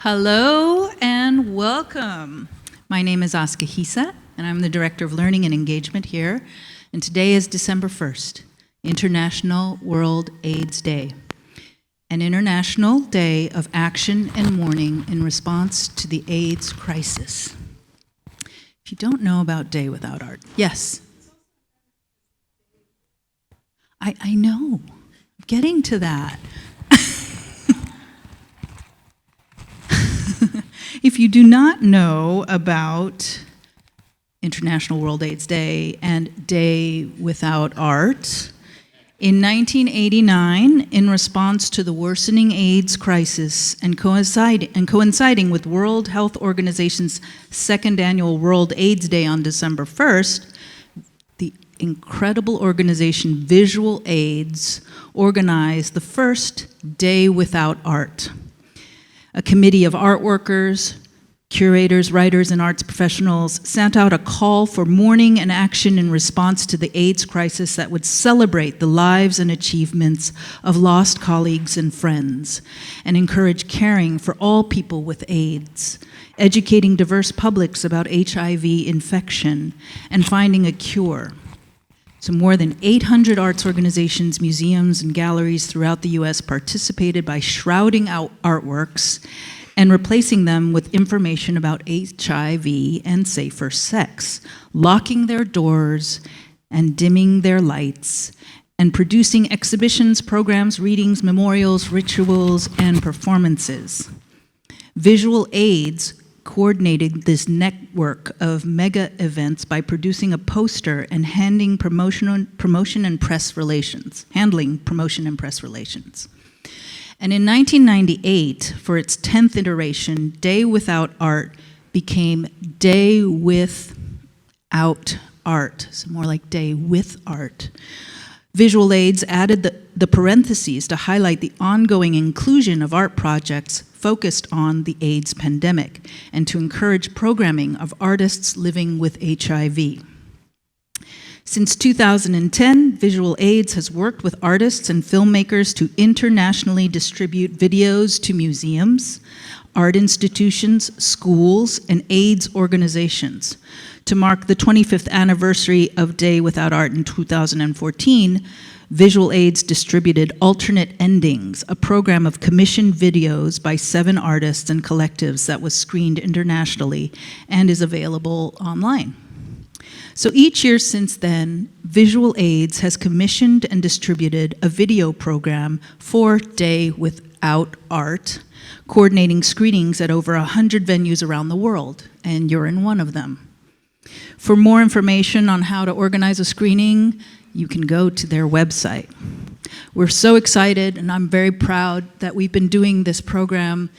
Hello and welcome. My name is Oscar Hisa, and I'm the Director of Learning and Engagement here. And today is December 1st, International World AIDS Day, an international day of action and mourning in response to the AIDS crisis. If you don't know about Day Without Art, yes. I know, I'm getting to that. If you do not know about International World AIDS Day and Day Without Art, in 1989, in response to the worsening AIDS crisis and coinciding with World Health Organization's second annual World AIDS Day on December 1st, the incredible organization Visual AIDS organized the first Day Without Art. A committee of art workers, curators, writers, and arts professionals sent out a call for mourning and action in response to the AIDS crisis that would celebrate the lives and achievements of lost colleagues and friends, and encourage caring for all people with AIDS, educating diverse publics about HIV infection, and finding a cure. So more than 800 arts organizations, museums, and galleries throughout the US participated by shrouding out artworks and replacing them with information about HIV and safer sex, locking their doors and dimming their lights, and producing exhibitions, programs, readings, memorials, rituals, and performances. Visual AIDS coordinated this network of mega events by producing a poster and handling promotion and press relations. And in 1998, for its 10th iteration, Day Without Art became Day Without Art, so more like Day with Art. Visual Aids added the parentheses to highlight the ongoing inclusion of art projects focused on the AIDS pandemic and to encourage programming of artists living with HIV. Since 2010, Visual Aids has worked with artists and filmmakers to internationally distribute videos to museums, art institutions, schools, and AIDS organizations. To mark the 25th anniversary of Day Without Art in 2014, Visual Aids distributed Alternate Endings, a program of commissioned videos by 7 artists and collectives that was screened internationally and is available online. So each year since then, Visual Aids has commissioned and distributed a video program for Day Without Art, coordinating screenings at over 100 venues around the world, and you're in one of them. For more information on how to organize a screening, you can go to their website. We're so excited, and I'm very proud that we've been doing this program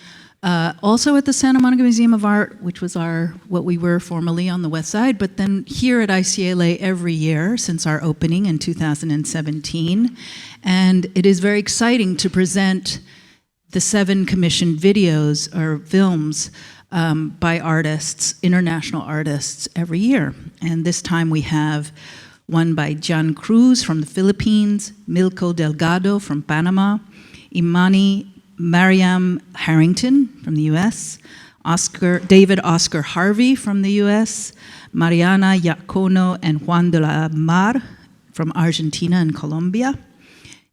also at the Santa Monica Museum of Art, which was what we were formerly on the west side, but then here at ICLA every year since our opening in 2017. And it is very exciting to present the 7 commissioned videos or films by artists, international artists, every year. And this time we have one by Jan Cruz from the Philippines, Milko Delgado from Panama, Imani Mariam Harrington from the US, David Oscar Harvey from the US, Mariana Iacono and Juan de la Mar from Argentina and Colombia,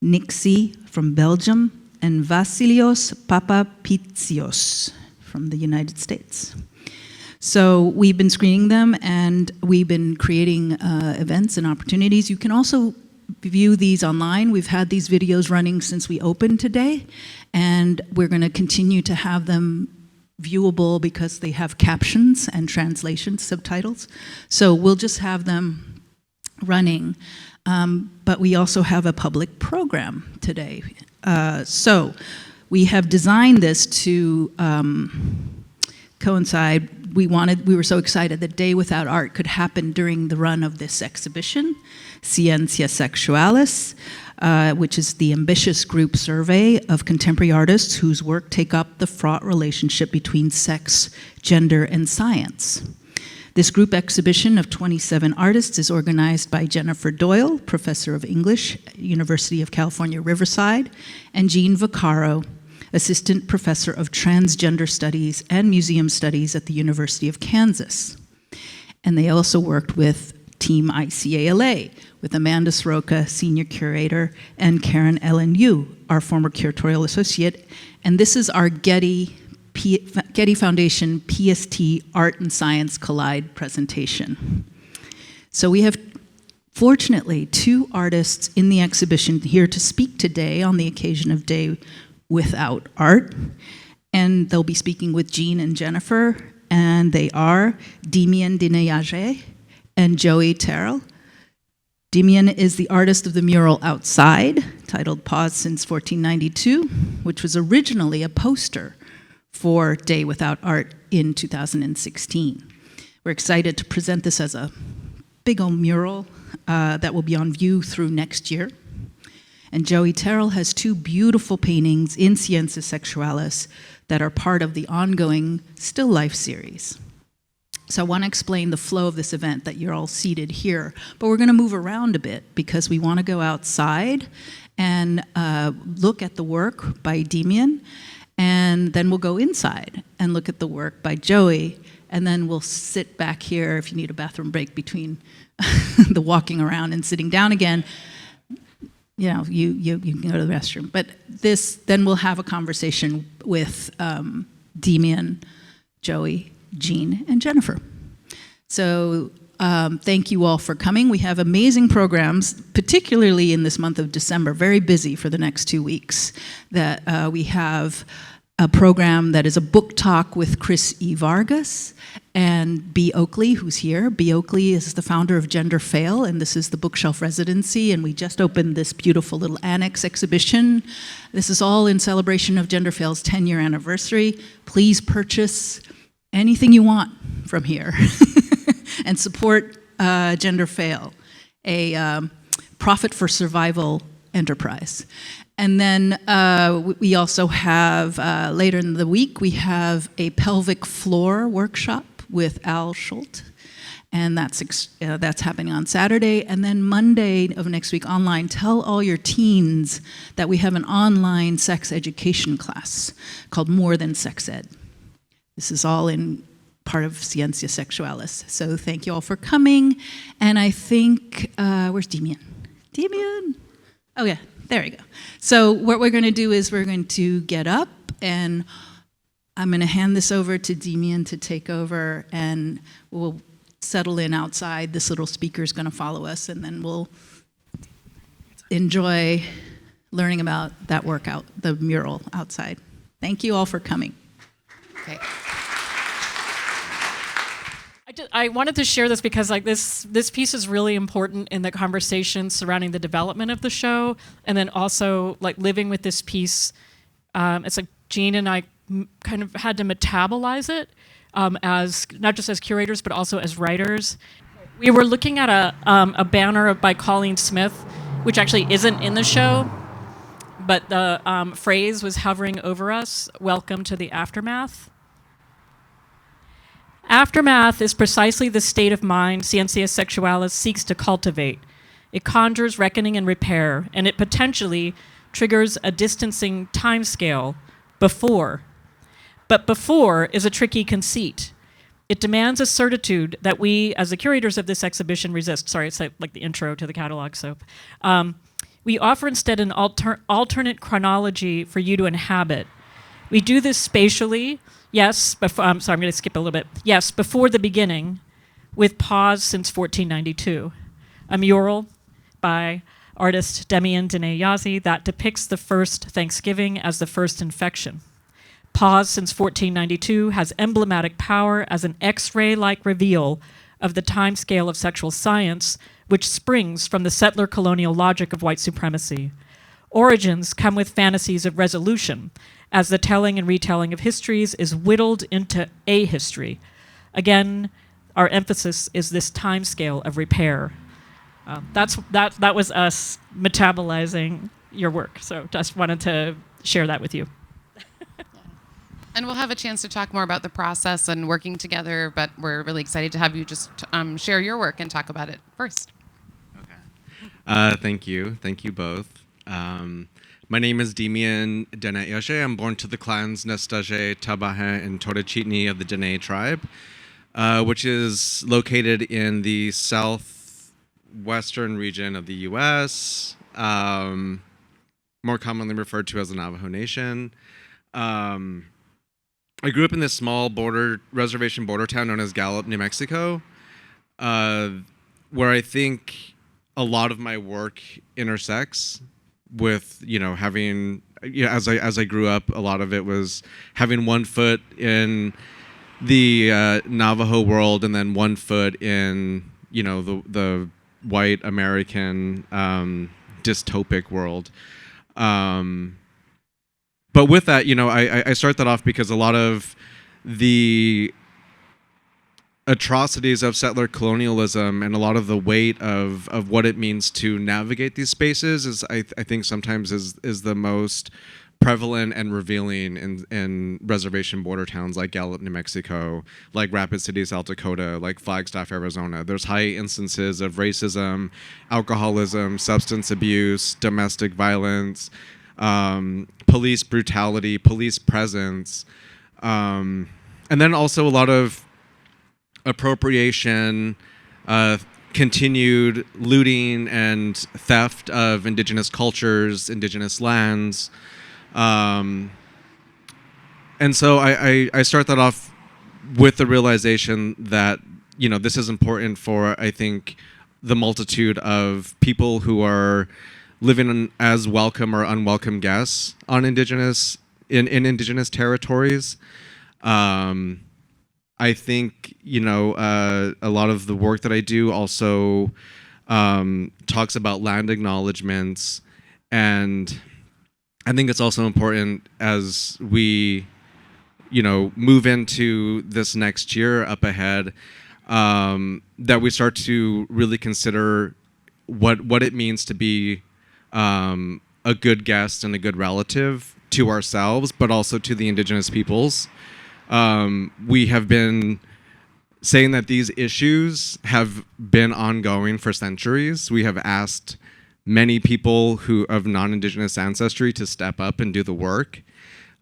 Nixie from Belgium, and Vasilios Papapitsios from the United States. So we've been screening them, and we've been creating events and opportunities. You can also view these online. We've had these videos running since we opened today, and we're going to continue to have them viewable because they have captions and translation subtitles. So we'll just have them running, but we also have a public program today. So we have designed this to coincide. We were so excited that Day Without Art could happen during the run of this exhibition, Ciencia Sexualis, which is the ambitious group survey of contemporary artists whose work take up the fraught relationship between sex, gender, and science. This group exhibition of 27 artists is organized by Jennifer Doyle, professor of English, University of California, Riverside, and Jean Vaccaro, Assistant Professor of Transgender Studies and Museum Studies at the University of Kansas. And they also worked with Team ICALA, with Amanda Soroka, Senior Curator, and Karen Ellen Yu, our former Curatorial Associate. And this is our Getty Foundation PST Art and Science Collide presentation. So we have, fortunately, 2 artists in the exhibition here to speak today on the occasion of Day Without Art. And they'll be speaking with Jean and Jennifer, and they are Demian DinéYazhi and Joey Terrill. Demian is the artist of the mural Outside, titled Pause Since 1492, which was originally a poster for Day Without Art in 2016. We're excited to present this as a big old mural that will be on view through next year. And Joey Terrill has 2 beautiful paintings in Ciencias Sexuales that are part of the ongoing Still Life series. So I want to explain the flow of this event, that you're all seated here, but we're going to move around a bit because we want to go outside and look at the work by Demian, and then we'll go inside and look at the work by Joey, and then we'll sit back here if you need a bathroom break between the walking around and sitting down again. You know, you can go to the restroom. But then we'll have a conversation with Demian, Joey, Jean, and Jennifer. So thank you all for coming. We have amazing programs, particularly in this month of December, very busy for the next 2 weeks. That we have a program that is a book talk with Chris E. Vargas and B. Oakley, who's here. B. Oakley is the founder of Gender Fail, and this is the bookshelf residency, and we just opened this beautiful little annex exhibition. This is all in celebration of Gender Fail's 10-year anniversary. Please purchase anything you want from here and support Gender Fail, a profit for survival enterprise. And then we also have, later in the week, we have a pelvic floor workshop with Al Schult, and that's happening on Saturday. And then Monday of next week online, tell all your teens that we have an online sex education class called More Than Sex Ed. This is all in part of Ciencias Sexuales. So thank you all for coming. And I think, where's Demian? Demian? Oh yeah, there we go. So what we're going to do is we're going to get up, and I'm going to hand this over to Demian to take over, and we'll settle in outside. This little speaker is going to follow us, and then we'll enjoy learning about that workout, the mural outside. Thank you all for coming. Okay. I wanted to share this because this piece is really important in the conversation surrounding the development of the show, and then also living with this piece. It's like Jean and I kind of had to metabolize it as not just as curators but also as writers. We were looking at a banner by Colleen Smith, which actually isn't in the show, but the phrase was hovering over us: "Welcome to the aftermath." Aftermath is precisely the state of mind Ciencias Sexuales seeks to cultivate. It conjures reckoning and repair, and it potentially triggers a distancing timescale, before. But before is a tricky conceit. It demands a certitude that we, as the curators of this exhibition, resist. Sorry, it's like the intro to the catalog soap. We offer instead an alternate chronology for you to inhabit. We do this spatially. Yes, I'm going to skip a little bit. Yes, before the beginning, with Pause Since 1492, a mural by artist Demian DinéYazhi that depicts the first Thanksgiving as the first infection. Pause Since 1492 has emblematic power as an X-ray-like reveal of the timescale of sexual science, which springs from the settler colonial logic of white supremacy. Origins come with fantasies of resolution, as the telling and retelling of histories is whittled into a history. Again, our emphasis is this timescale of repair. That was us metabolizing your work, so just wanted to share that with you. And we'll have a chance to talk more about the process and working together, but we're really excited to have you just share your work and talk about it first. Okay. Thank you. Thank you both. My name is Demian DinéYazhi. I'm born to the clans Nestaje, Tabahe, and Torechitni of the Dine tribe, which is located in the southwestern region of the U.S., more commonly referred to as the Navajo Nation. I grew up in this small reservation border town known as Gallup, New Mexico, where I think a lot of my work intersects with, having, as I grew up, a lot of it was having one foot in the Navajo world and then one foot in, the white American dystopic world. But with that, I start that off because a lot of the atrocities of settler colonialism and a lot of the weight of what it means to navigate these spaces is, I think, sometimes is the most prevalent and revealing in reservation border towns like Gallup, New Mexico, like Rapid City, South Dakota, like Flagstaff, Arizona. There's high instances of racism, alcoholism, substance abuse, domestic violence, police brutality, police presence, and then also a lot of appropriation, continued looting and theft of indigenous cultures, indigenous lands. And so I start that off with the realization that, this is important for, I think, the multitude of people who are living as welcome or unwelcome guests on indigenous territories. I think, a lot of the work that I do also talks about land acknowledgements, and I think it's also important as we, move into this next year up ahead, that we start to really consider what it means to be a good guest and a good relative to ourselves, but also to the indigenous peoples. We have been saying that these issues have been ongoing for centuries. We have asked many people who of non-indigenous ancestry to step up and do the work,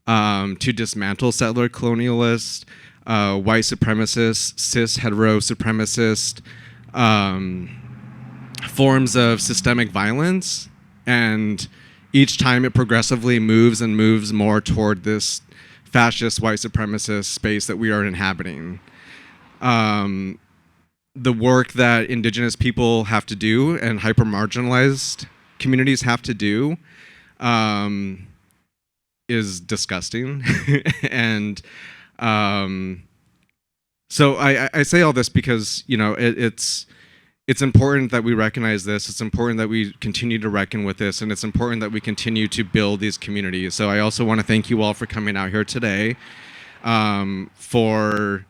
to dismantle settler colonialist, white supremacist, cis hetero supremacist forms of systemic violence. And each time it progressively moves and moves more toward this fascist white supremacist space that we are inhabiting. The work that indigenous people have to do and hyper-marginalized communities have to do is disgusting. And so I say all this because, it's important that we recognize this. It's important that we continue to reckon with this, and it's important that we continue to build these communities. So I also want to thank you all for coming out here today, for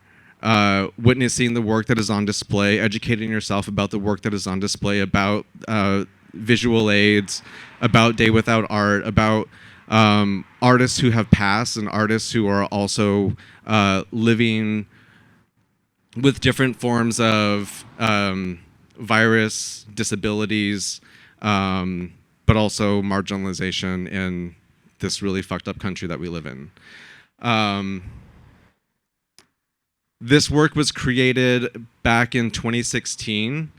witnessing the work that is on display, educating yourself about the work that is on display, about visual aids, about Day Without Art, about artists who have passed and artists who are also living with different forms of virus, disabilities, but also marginalization in this really fucked up country that we live in. This work was created back in 2016,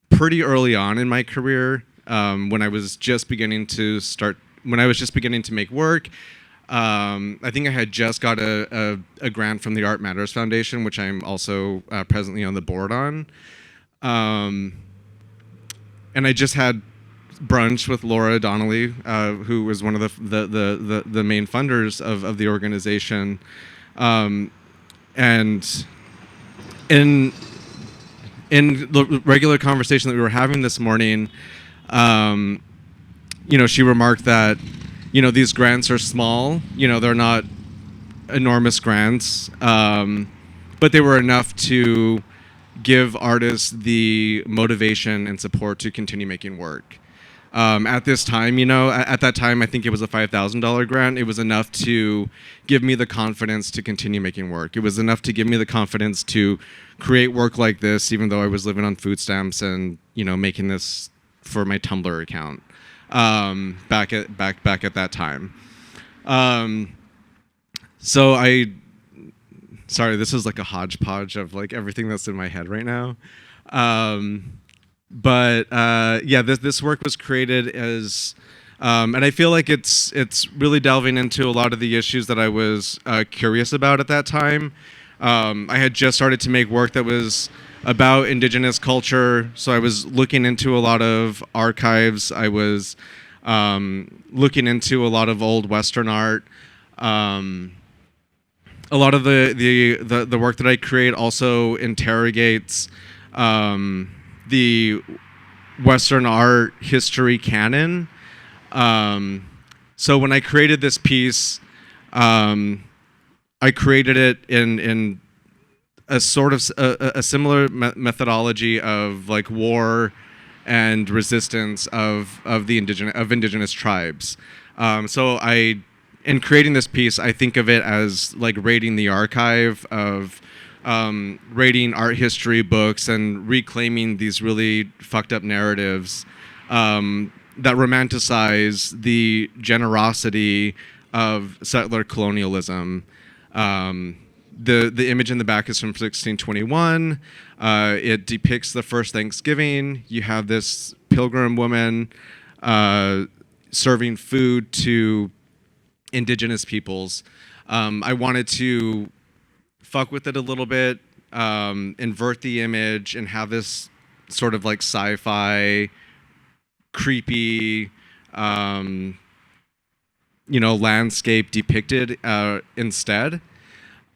pretty early on in my career, when I was just beginning to make work. I think I had just got a grant from the Art Matters Foundation, which I'm also presently on the board on. And I just had brunch with Laura Donnelly, who was one of the main funders of the organization. And in the regular conversation that we were having this morning, she remarked that, these grants are small, they're not enormous grants, but they were enough to give artists the motivation and support to continue making work. At this time, at that time, I think it was a $5,000 grant. It was enough to give me the confidence to continue making work. It was enough to give me the confidence to create work like this, even though I was living on food stamps and, making this for my Tumblr account back at that time. So sorry, this is like a hodgepodge of like everything that's in my head right now. This work was created as, and I feel like it's really delving into a lot of the issues that I was curious about at that time. I had just started to make work that was about Indigenous culture, so I was looking into a lot of archives. I was looking into a lot of old Western art. A lot of the work that I create also interrogates the Western art history canon. So when I created this piece, I created it in a sort of a similar methodology of like war and resistance of indigenous tribes. In creating this piece, I think of it as like raiding the archive of raiding art history books and reclaiming these really fucked up narratives that romanticize the generosity of settler colonialism. The image in the back is from 1621. It depicts the first Thanksgiving. You have this pilgrim woman serving food to indigenous peoples. I wanted to fuck with it a little bit, invert the image, and have this sort of like sci-fi, creepy, landscape depicted instead.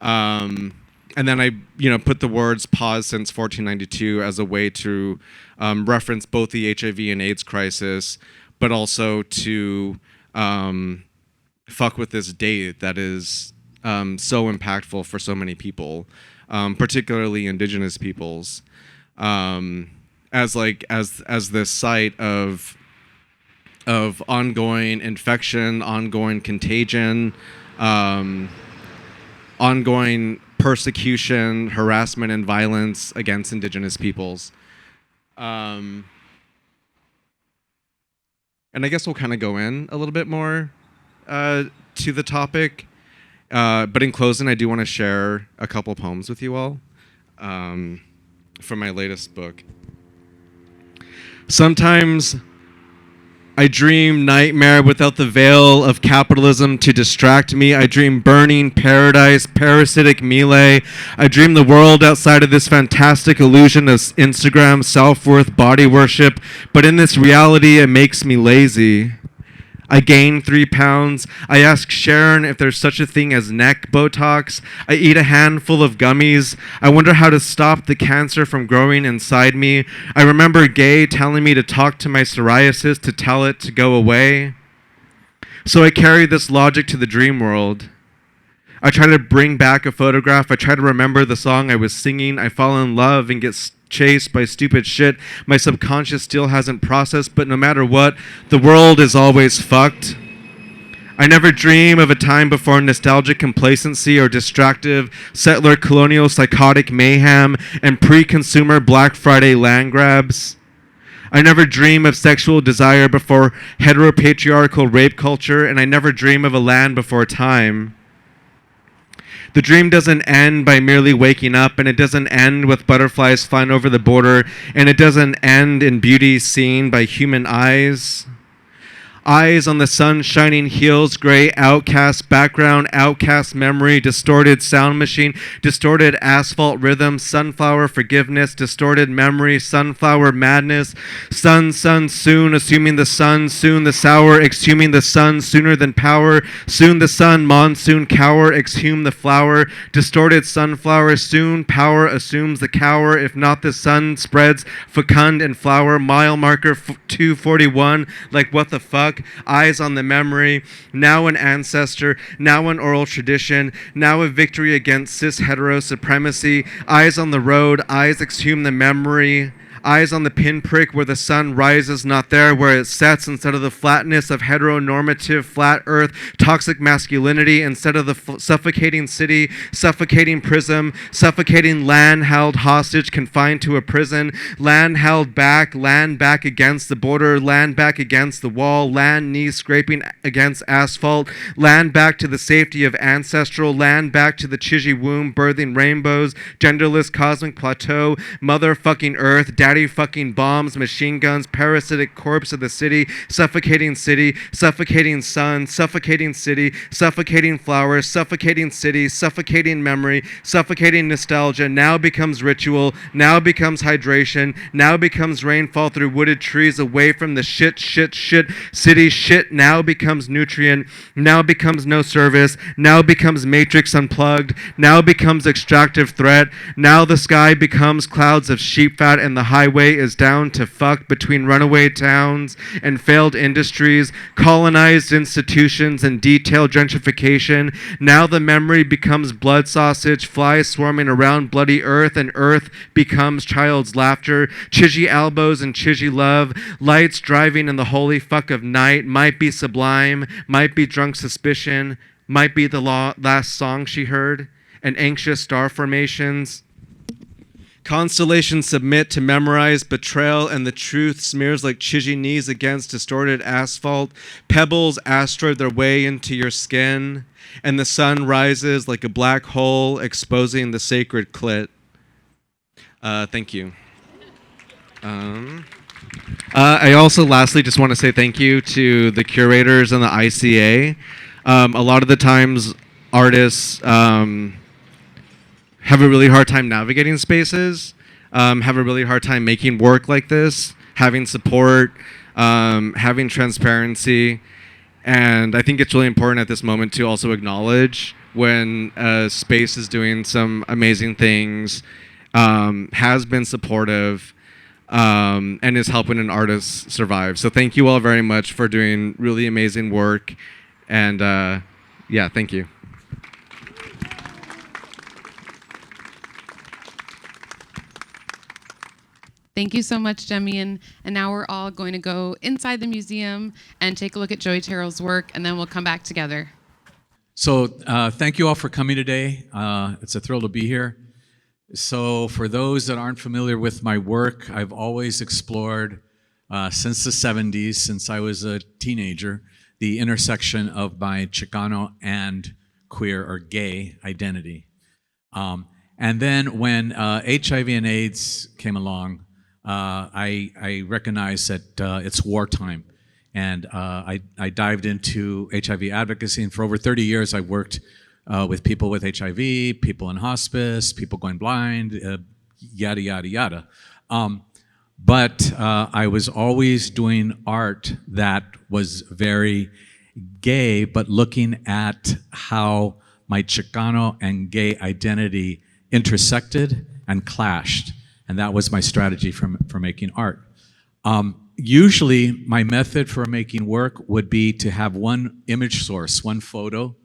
And then I, put the words "pause since 1492" as a way to reference both the HIV and AIDS crisis, but also to fuck with this date that is so impactful for so many people, particularly indigenous peoples, as this site of ongoing infection, ongoing contagion, ongoing persecution, harassment, and violence against indigenous peoples. And I guess we'll kind of go in a little bit more to the topic. But in closing, I do want to share a couple poems with you all from my latest book. Sometimes I dream nightmare without the veil of capitalism to distract me. I dream burning paradise, parasitic melee. I dream the world outside of this fantastic illusion of Instagram, self-worth, body worship. But in this reality, it makes me lazy. I gain 3 pounds. I ask Sharon if there's such a thing as neck Botox. I eat a handful of gummies. I wonder how to stop the cancer from growing inside me. I remember Gay telling me to talk to my psoriasis to tell it to go away. So I carry this logic to the dream world. I try to bring back a photograph. I try to remember the song I was singing. I fall in love and get chased by stupid shit my subconscious still hasn't processed, but no matter what, the world is always fucked. I never dream of a time before nostalgic complacency or distractive settler colonial psychotic mayhem and pre-consumer Black Friday land grabs. I never dream of sexual desire before heteropatriarchal rape culture, and I never dream of a land before time. The dream doesn't end by merely waking up, and it doesn't end with butterflies flying over the border, and it doesn't end in beauty seen by human eyes. Eyes on the sun-shining heels, gray outcast background, outcast memory, distorted sound machine, distorted asphalt rhythm, sunflower forgiveness, distorted memory, sunflower madness, sun soon, assuming the sun, soon the sour, exhuming the sun sooner than power, soon the sun, monsoon, cower, exhume the flower, distorted sunflower, soon power assumes the cower, if not the sun spreads, fecund and flower, mile marker 241, like what the fuck? Eyes on the memory, now an ancestor, now an oral tradition, now a victory against cis hetero supremacy, eyes on the road, eyes exhume the memory, eyes on the pinprick where the sun rises, not there where it sets, instead of the flatness of heteronormative flat earth, toxic masculinity, instead of the suffocating city, suffocating prism, suffocating land held hostage, confined to a prison, land held back, land back against the border, land back against the wall, land knees scraping against asphalt, land back to the safety of ancestral, land back to the Chiji womb, birthing rainbows, genderless cosmic plateau, motherfucking earth, daddy fucking bombs, machine guns, parasitic corpse of the city, suffocating sun, suffocating city, suffocating flowers, suffocating city, suffocating memory, suffocating nostalgia, now becomes ritual, now becomes hydration, now becomes rainfall through wooded trees away from the shit, city shit, now becomes nutrient, now becomes no service, now becomes matrix unplugged, now becomes extractive threat, now the sky becomes clouds of sheep fat and the highway is down to fuck between runaway towns and failed industries, colonized institutions and detailed gentrification, now the memory becomes blood sausage, flies swarming around bloody earth and earth becomes child's laughter, chigi elbows and chigi love, lights driving in the holy fuck of night, might be sublime, might be drunk suspicion, might be the last song she heard, and anxious star formations. Constellations submit to memorize betrayal, and the truth smears like chigi knees against distorted asphalt. Pebbles asteroid their way into your skin, and the sun rises like a black hole, exposing the sacred clit. Thank you. I also lastly just want to say thank you to the curators and the ICA. A lot of the times artists have a really hard time navigating spaces, have a really hard time making work like this, having support, having transparency. And I think it's really important at this moment to also acknowledge when a space is doing some amazing things, has been supportive, and is helping an artist survive. So thank you all very much for doing really amazing work. And yeah, thank you. Thank you so much, Demian. And now we're all going to go inside the museum and take a look at Joey Terrill's work, and then we'll come back together. So thank you all for coming today. It's a thrill to be here. So for those that aren't familiar with my work, I've always explored since the 70s, since I was a teenager, the intersection of my Chicano and queer or gay identity. And then when HIV and AIDS came along, I recognized that it's wartime. And I dived into HIV advocacy, and for over 30 years I worked with people with HIV, people in hospice, people going blind, yada, yada, yada. But I was always doing art that was very gay, but looking at how my Chicano and gay identity intersected and clashed. And that was my strategy for making art. Usually, my method for making work would be to have one image source, one photo,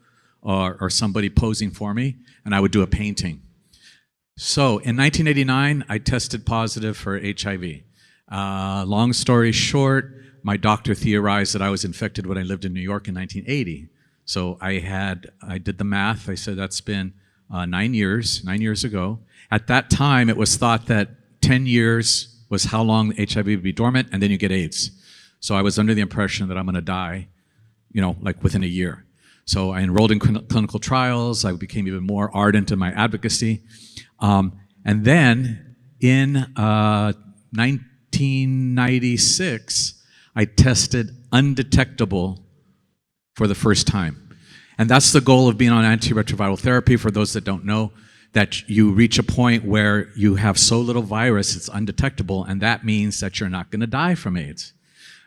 or somebody posing for me, and I would do a painting. So in 1989, I tested positive for HIV. Long story short, my doctor theorized that I was infected when I lived in New York in 1980. So I did the math. I said that's been 9 years ago. At that time, it was thought that 10 years was how long HIV would be dormant, and then you get AIDS. So I was under the impression that I'm going to die, like within a year. So I enrolled in clinical trials. I became even more ardent in my advocacy. And then in 1996, I tested undetectable for the first time. And that's the goal of being on antiretroviral therapy. For those that don't know, that you reach a point where you have so little virus, it's undetectable, and that means that you're not going to die from AIDS.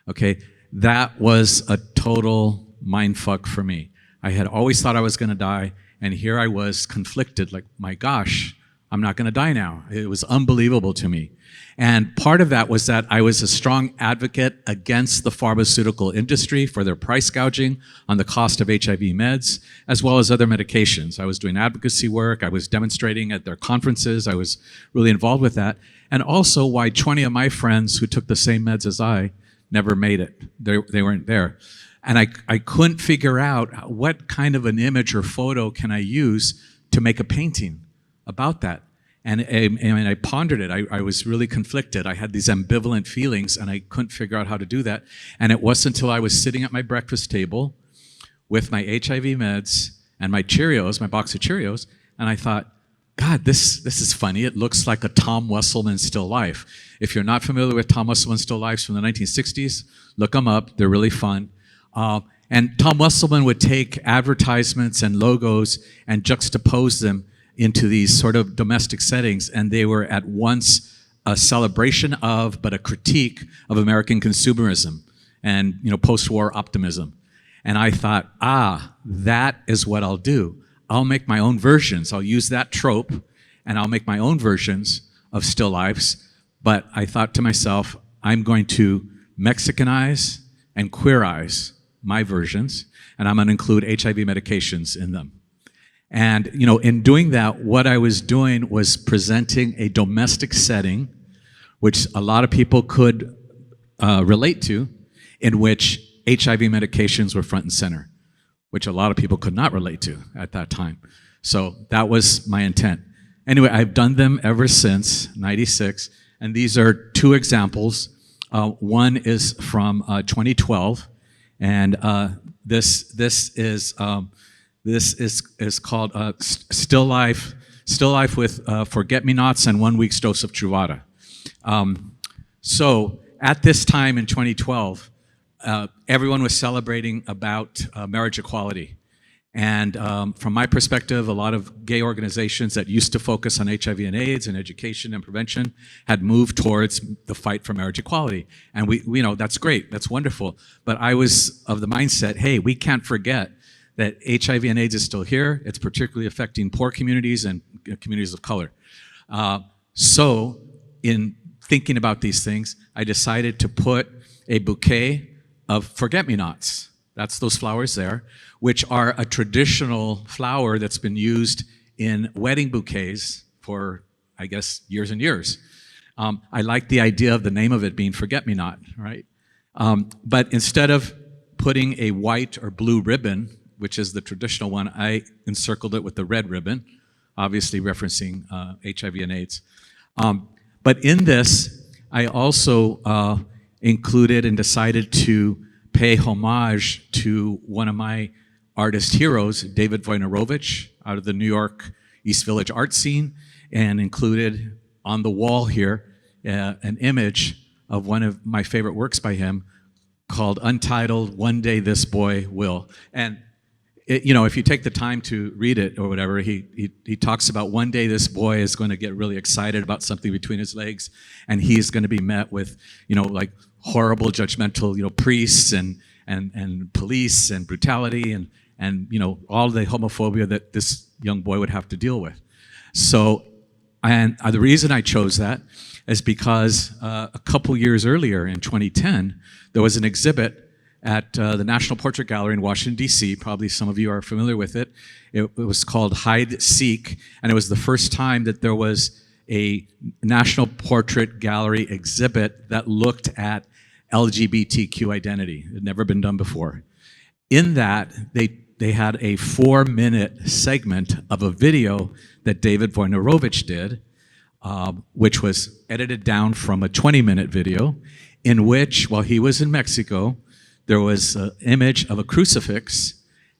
Okay, that was a total mindfuck for me. I had always thought I was going to die, and here I was conflicted, like, my gosh, I'm not going to die now. It was unbelievable to me. And part of that was that I was a strong advocate against the pharmaceutical industry for their price gouging on the cost of HIV meds, as well as other medications. I was doing advocacy work. I was demonstrating at their conferences. I was really involved with that. And also why 20 of my friends who took the same meds as I never made it. They weren't there. And I couldn't figure out what kind of an image or photo can I use to make a painting about that. And I pondered it. I was really conflicted. I had these ambivalent feelings, and I couldn't figure out how to do that. And it wasn't until I was sitting at my breakfast table with my HIV meds and my Cheerios, my box of Cheerios, and I thought, God, this is funny. It looks like a Tom Wesselman still life. If you're not familiar with Tom Wesselman still lifes from the 1960s, look them up. They're really fun. And Tom Wesselman would take advertisements and logos and juxtapose them into these sort of domestic settings, and they were at once a celebration of, but a critique of American consumerism and post-war optimism. And I thought, that is what I'll do. I'll make my own versions. I'll use that trope, and I'll make my own versions of still lifes. But I thought to myself, I'm going to Mexicanize and queerize my versions, and I'm going to include HIV medications in them. And, in doing that, what I was doing was presenting a domestic setting, which a lot of people could relate to, in which HIV medications were front and center, which a lot of people could not relate to at that time. So that was my intent. Anyway, I've done them ever since '96, and these are two examples. One is from 2012, and this is called Still Life with Forget-Me-Nots and 1 week's dose of Truvada. So at this time in 2012, everyone was celebrating about marriage equality. And from my perspective, a lot of gay organizations that used to focus on HIV and AIDS and education and prevention had moved towards the fight for marriage equality. And we that's great, that's wonderful. But I was of the mindset, hey, we can't forget that HIV and AIDS is still here. It's particularly affecting poor communities and communities of color. So in thinking about these things, I decided to put a bouquet of forget-me-nots. That's those flowers there, which are a traditional flower that's been used in wedding bouquets for, I guess, years and years. I like the idea of the name of it being forget-me-not, right? But instead of putting a white or blue ribbon, which is the traditional one, I encircled it with the red ribbon, obviously referencing HIV and AIDS. But in this, I also included and decided to pay homage to one of my artist heroes, David Wojnarowicz, out of the New York East Village art scene, and included on the wall here an image of one of my favorite works by him called Untitled, One Day This Boy Will. And if you take the time to read it or whatever, he talks about one day this boy is going to get really excited about something between his legs, and he's going to be met with, like horrible judgmental, priests and police and brutality and all the homophobia that this young boy would have to deal with. So, and the reason I chose that is because a couple years earlier in 2010, there was an exhibit at the National Portrait Gallery in Washington, D.C. Probably some of you are familiar with it. It was called Hide, Seek, and it was the first time that there was a National Portrait Gallery exhibit that looked at LGBTQ identity. It had never been done before. In that, they had a 4-minute segment of a video that David Wojnarowicz did, which was edited down from a 20-minute video, in which, while he was in Mexico, there was an image of a crucifix,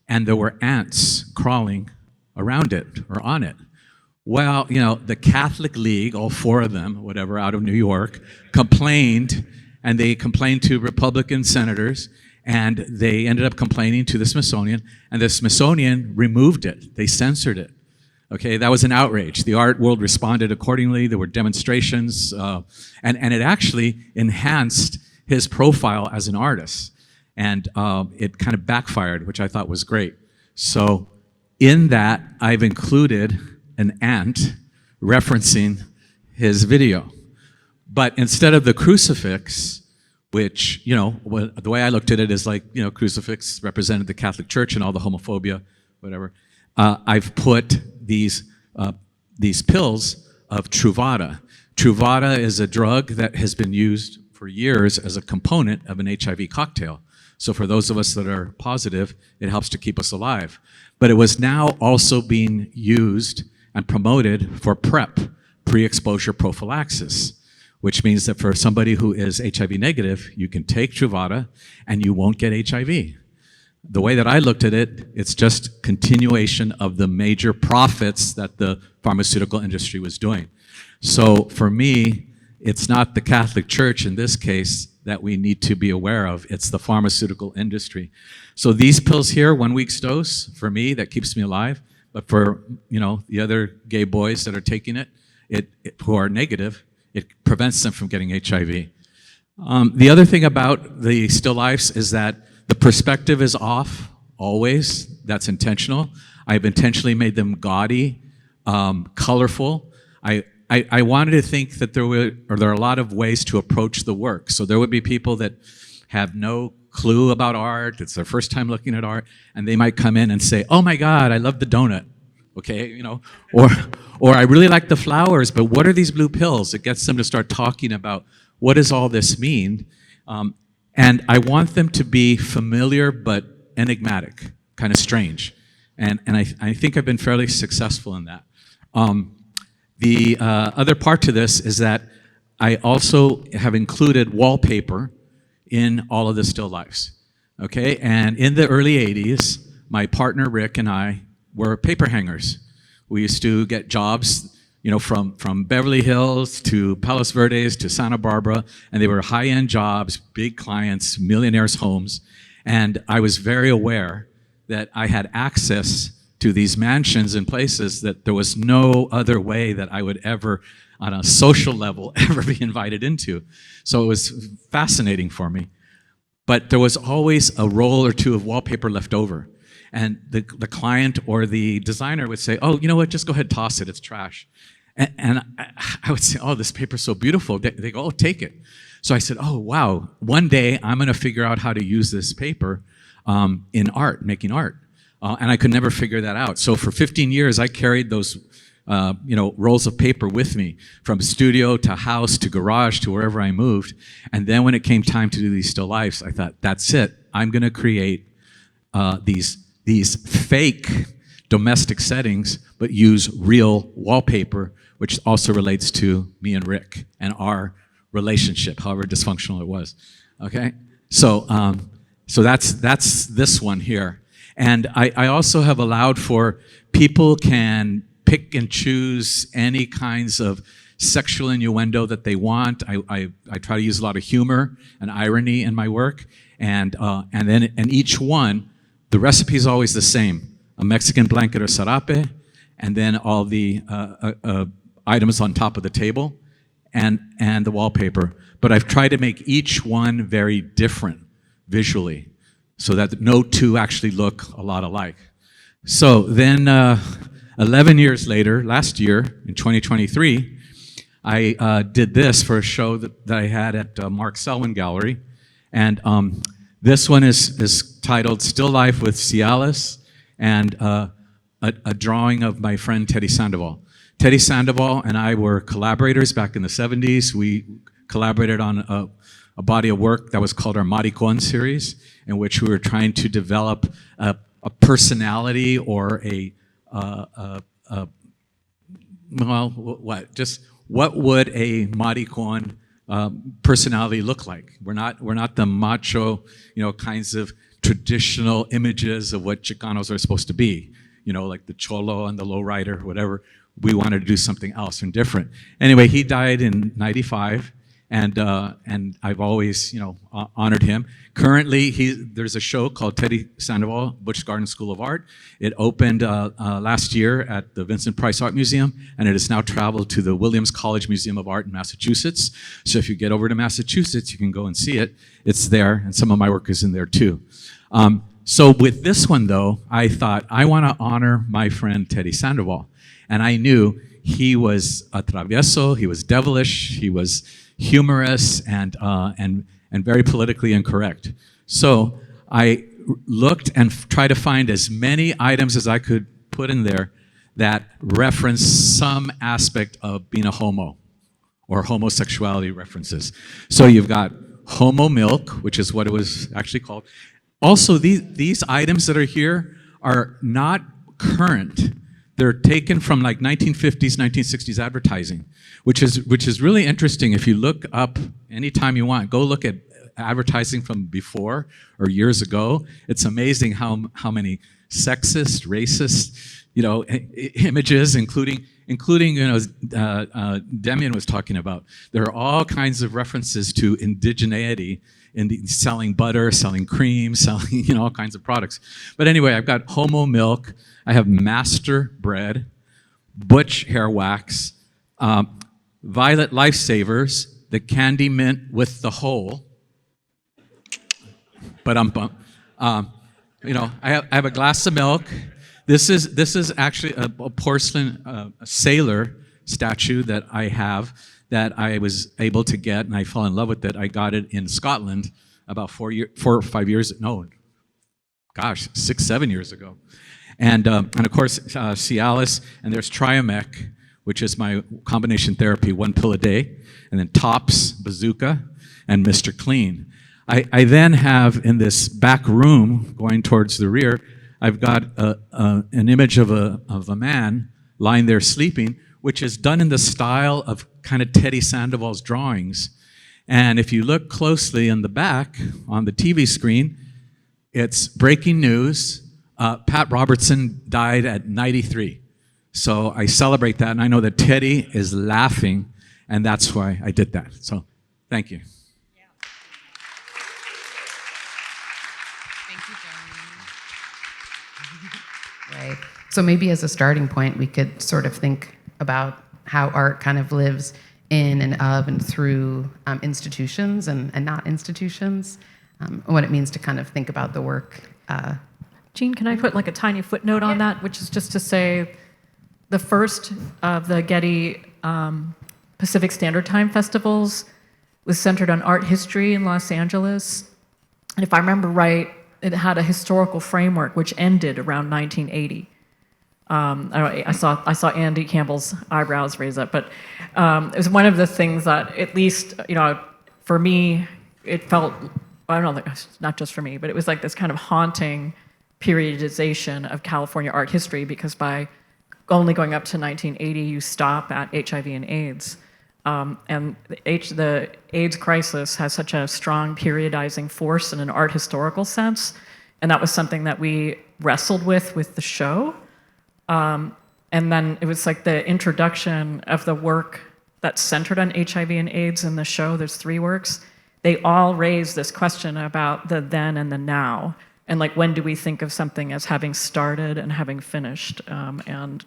and there were ants crawling around it or on it. Well, the Catholic League, all 4 of them, whatever, out of New York, complained, and they complained to Republican senators, and they ended up complaining to the Smithsonian, and the Smithsonian removed it. They censored it. Okay, that was an outrage. The art world responded accordingly. There were demonstrations, and it actually enhanced his profile as an artist. And it kind of backfired, which I thought was great. So in that, I've included an ant referencing his video. But instead of the crucifix, which, the way I looked at it is like, crucifix represented the Catholic Church and all the homophobia, whatever. I've put these pills of Truvada. Truvada is a drug that has been used for years as a component of an HIV cocktail. So for those of us that are positive, it helps to keep us alive. But it was now also being used and promoted for PrEP, pre-exposure prophylaxis, which means that for somebody who is HIV negative, you can take Truvada and you won't get HIV. The way that I looked at it, it's just continuation of the major profits that the pharmaceutical industry was doing. So for me, it's not the Catholic Church in this case that we need to be aware of. It's the pharmaceutical industry. So these pills here, 1 week's dose, for me, that keeps me alive. But for, the other gay boys that are taking it, who are negative, it prevents them from getting HIV. The other thing about the still lifes is that the perspective is off, always. That's intentional. I've intentionally made them gaudy, colorful. I wanted to think that there are a lot of ways to approach the work. So there would be people that have no clue about art, it's their first time looking at art, and they might come in and say, oh my God, I love the donut, okay, or I really like the flowers, but what are these blue pills? It gets them to start talking about what does all this mean? And I want them to be familiar but enigmatic, kind of strange. And I think I've been fairly successful in that. The other part to this is that I also have included wallpaper in all of the still lifes, okay? And in the early 80s, my partner Rick and I were paper hangers. We used to get jobs, from Beverly Hills to Palos Verdes to Santa Barbara, and they were high-end jobs, big clients, millionaires' homes. And I was very aware that I had access to these mansions and places that there was no other way that I would ever, on a social level, ever be invited into. So it was fascinating for me. But there was always a roll or two of wallpaper left over. And the client or the designer would say, oh, you know what, just go ahead, toss it, it's trash. And I would say, oh, this paper's so beautiful. They go, oh, take it. So I said, oh, wow, one day I'm gonna figure out how to use this paper in art, making art. And I could never figure that out. So for 15 years, I carried those rolls of paper with me from studio to house to garage to wherever I moved. And then when it came time to do these still lifes, I thought, that's it. I'm gonna create these fake domestic settings, but use real wallpaper, which also relates to me and Rick and our relationship, however dysfunctional it was. Okay, so that's this one here, and I also have allowed for people can pick and choose any kinds of sexual innuendo that they want. I try to use a lot of humor and irony in my work, and each one, the recipe is always the same. A Mexican blanket or sarape, and then all the items on top of the table, and the wallpaper. But I've tried to make each one very different visually, so that no two actually look a lot alike. So then 11 years later, last year, in 2023, I did this for a show that I had at Mark Selwyn Gallery, and this one is titled Still Life with Cialis, and a drawing of my friend Teddy Sandoval. Teddy Sandoval and I were collaborators back in the 70s. We collaborated on a body of work that was called our Maricon series, in which we were trying to develop a personality or what would a Maricon personality look like? We're not the macho, kinds of traditional images of what Chicanos are supposed to be, like the cholo and the lowrider, whatever. We wanted to do something else and different. Anyway, he died in '95, and I've always, honored him. Currently, there's a show called Teddy Sandoval, Busch Gardens School of Art. It opened last year at the Vincent Price Art Museum, and it has now traveled to the Williams College Museum of Art in Massachusetts. So if you get over to Massachusetts, you can go and see it. It's there, and some of my work is in there too. So with this one, though, I thought, I want to honor my friend Teddy Sandoval. And I knew he was a travieso, he was devilish, he was humorous, and very politically incorrect. So I looked and tried to find as many items as I could put in there that reference some aspect of being a homo or homosexuality references. So you've got homo milk, which is what it was actually called. Also, these items that are here are not current. They're taken from like 1950s, 1960s advertising, which is really interesting. If you look up anytime you want, go look at advertising from before or years ago. It's amazing how many sexist, racist, images, including Demian was talking about. There are all kinds of references to indigeneity in selling butter, selling cream, selling all kinds of products. But anyway, I've got homo milk. I have master bread, butch hair wax, violet lifesavers, the candy mint with the hole. But I have a glass of milk. This is actually a porcelain a sailor statue that I have that I was able to get, and I fell in love with it. I got it in Scotland about 4 or 5 years. No, gosh, 6-7 years ago. And of course, Cialis, and there's Triamec, which is my combination therapy, 1 pill a day, and then Tops, Bazooka, and Mr. Clean. I then have in this back room going towards the rear, I've got an image of a man lying there sleeping, which is done in the style of kind of Teddy Sandoval's drawings. And if you look closely in the back on the TV screen, it's breaking news. Pat Robertson died at 93. So I celebrate that, and I know that Teddy is laughing, and that's why I did that. So thank you. Right. So maybe as a starting point, we could sort of think about how art kind of lives in and of and through institutions and not institutions, what it means to kind of think about the work. Jean, can I put like a tiny footnote on that, which is just to say the first of the Getty Pacific Standard Time festivals was centered on art history in Los Angeles. And if I remember right, it had a historical framework which ended around 1980. I saw Andy Campbell's eyebrows raise up, but it was one of the things that, at least, for me, it felt, I don't know, not just for me, but it was like this kind of haunting periodization of California art history, because by only going up to 1980, you stop at HIV and AIDS. And the AIDS crisis has such a strong periodizing force in an art historical sense, and that was something that we wrestled with the show. And then it was like the introduction of the work that's centered on HIV and AIDS in the show. There's 3 works. They all raise this question about the then and the now, and like when do we think of something as having started and having finished. And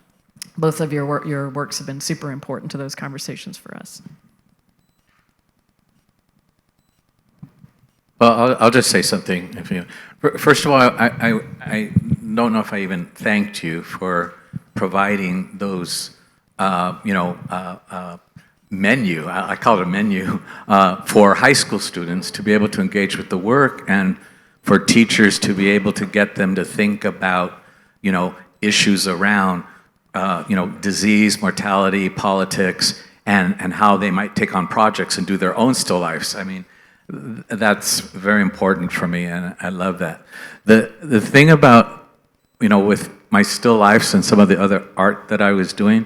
both of your works have been super important to those conversations for us. Well, I'll just say something. First of all, I don't know if I even thanked you for providing those, menu. I call it a menu for high school students to be able to engage with the work, and for teachers to be able to get them to think about, issues around, disease, mortality, politics, and how they might take on projects and do their own still lifes. I mean, that's very important for me, and I love that. The thing about, with my still lifes and some of the other art that I was doing,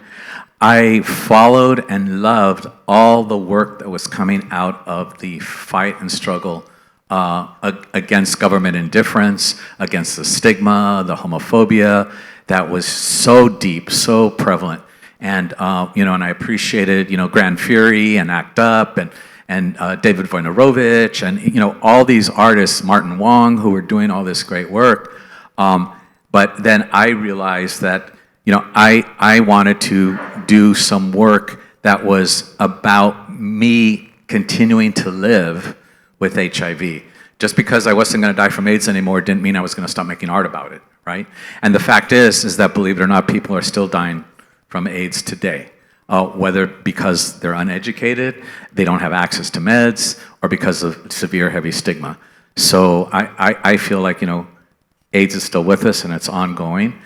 I followed and loved all the work that was coming out of the fight and struggle against government indifference, against the stigma, the homophobia that was so deep, so prevalent. And, and I appreciated, Grand Fury and ACT UP and David Wojnarowicz and, all these artists, Martin Wong, who were doing all this great work. But then I realized that, I wanted to do some work that was about me continuing to live with HIV. Just because I wasn't going to die from AIDS anymore didn't mean I was going to stop making art about it, right? And the fact is that, believe it or not, people are still dying from AIDS today. whether because they're uneducated, they don't have access to meds, or because of severe heavy stigma. So I feel like, AIDS is still with us and it's ongoing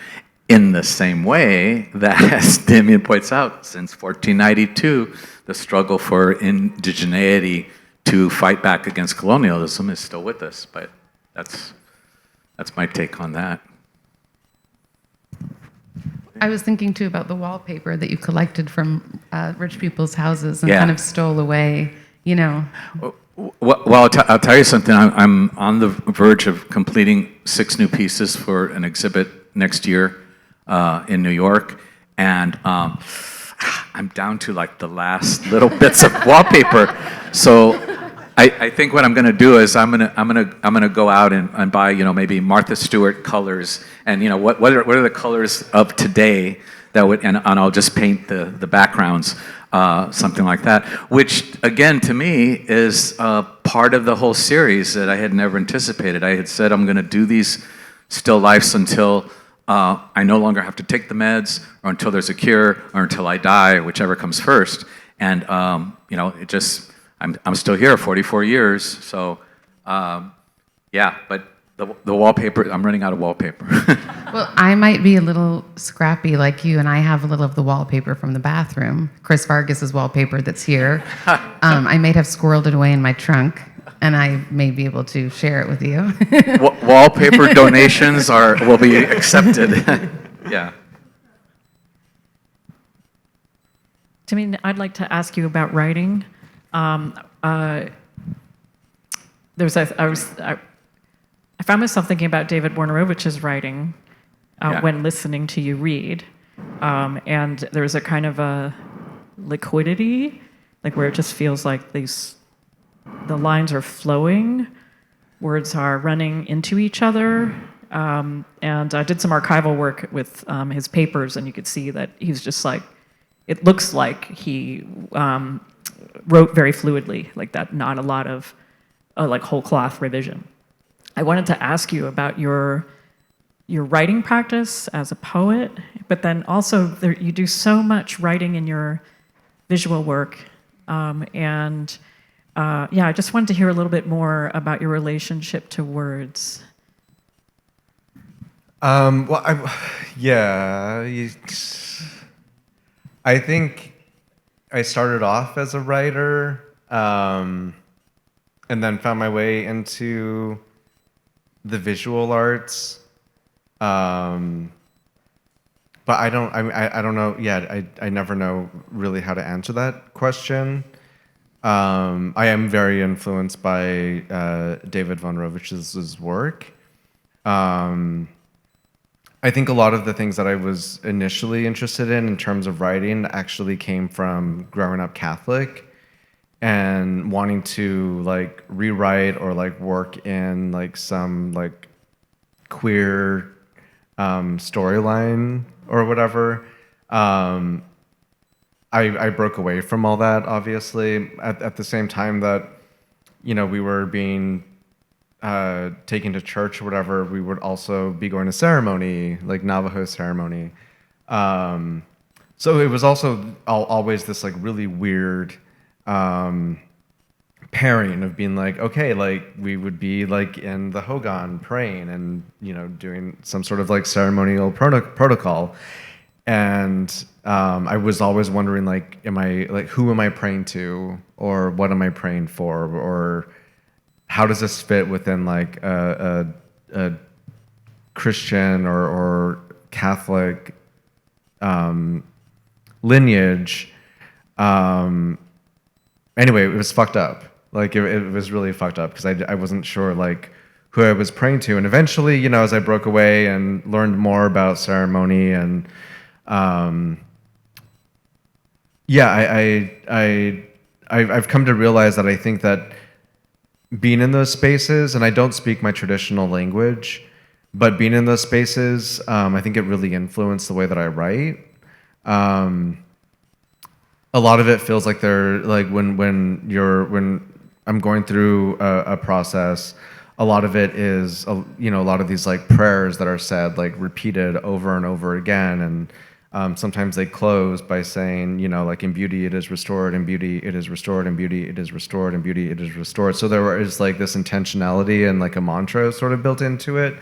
in the same way that, as Demian points out, since 1492, the struggle for indigeneity to fight back against colonialism is still with us. But that's my take on that. I was thinking too about the wallpaper that you collected from rich people's houses and Yeah. kind of stole away, Well, I'll tell you something. I'm on the verge of completing 6 new pieces for an exhibit next year in New York, and I'm down to like the last little bits of wallpaper. So I think what I'm going to do is I'm gonna go out and buy maybe Martha Stewart colors, and what are the colors of today that would, and I'll just paint the backgrounds. Something like that, which again to me is part of the whole series that I had never anticipated. I had said I'm going to do these still lifes until I no longer have to take the meds, or until there's a cure, or until I die, whichever comes first. And it just I'm still here, 44 years. So yeah, but the wallpaper, I'm running out of wallpaper. Well, I might be a little scrappy like you, and I have a little of the wallpaper from the bathroom, Chris Vargas's wallpaper that's here. I may have squirreled it away in my trunk, and I may be able to share it with you. Wallpaper donations will be accepted. Yeah. Demian, I'd like to ask you about writing. I found myself thinking about David Wojnarowicz's writing Yeah. when listening to you read, and there's a kind of a liquidity, like where it just feels like the lines are flowing, words are running into each other, and I did some archival work with his papers, and you could see that he's just like, it looks like he wrote very fluidly, like that, not a lot of like whole cloth revision. I wanted to ask you about your writing practice as a poet, but then also you do so much writing in your visual work, and I just wanted to hear a little bit more about your relationship to words. I think I started off as a writer, and then found my way into the visual arts. But I don't know. Yeah, I never know really how to answer that question. I am very influenced by David Wojnarowicz's work. I think a lot of the things that I was initially interested in terms of writing actually came from growing up Catholic and wanting to like rewrite or like work in like some like queer storyline or whatever. I broke away from all that, obviously, at the same time that, we were being taken to church or whatever. We would also be going to ceremony, like Navajo ceremony. So it was also always this like really weird pairing of being like, okay, like we would be like in the Hogan praying and, doing some sort of like ceremonial protocol. And I was always wondering, like, who am I praying to, or what am I praying for, or how does this fit within like a Christian or Catholic lineage? Anyway, it was fucked up. Like it was really fucked up because I wasn't sure like who I was praying to. And eventually, as I broke away and learned more about ceremony and I've come to realize that I think that being in those spaces, and I don't speak my traditional language, but being in those spaces, I think it really influenced the way that I write. A lot of it feels like they're like when I'm going through a process, a lot of it is a lot of these like prayers that are said like repeated over and over again, and sometimes they close by saying, you know, like in beauty it is restored, in beauty it is restored, in beauty it is restored, in beauty it is restored. So there is like this intentionality and like a mantra sort of built into it.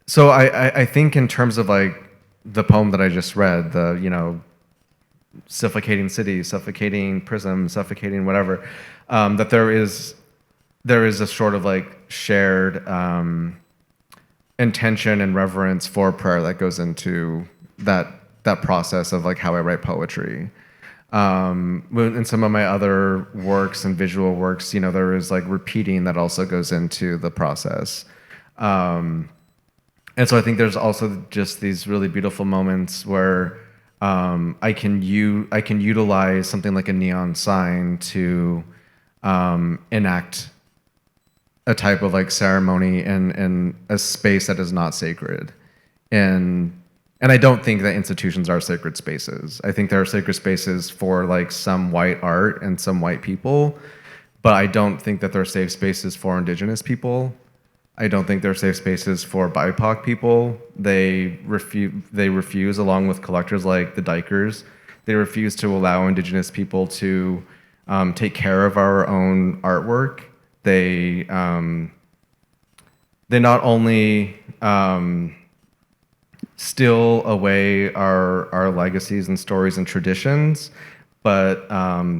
So I think in terms of like the poem that I just read, the, you know, suffocating city, suffocating prism, suffocating whatever, that there is a sort of like shared intention and reverence for prayer that goes into that process of like how I write poetry. In some of my other works and visual works, you know, there is like repeating that also goes into the process. And so I think there's also just these really beautiful moments where I can utilize something like a neon sign to enact a type of like ceremony in a space that is not sacred. And I don't think that institutions are sacred spaces. I think there are sacred spaces for like some white art and some white people, but I don't think that they're safe spaces for indigenous people. I don't think they're safe spaces for BIPOC people. They refuse, along with collectors like the Dikers, they refuse to allow indigenous people to take care of our own artwork. They not only steal away our legacies and stories and traditions, but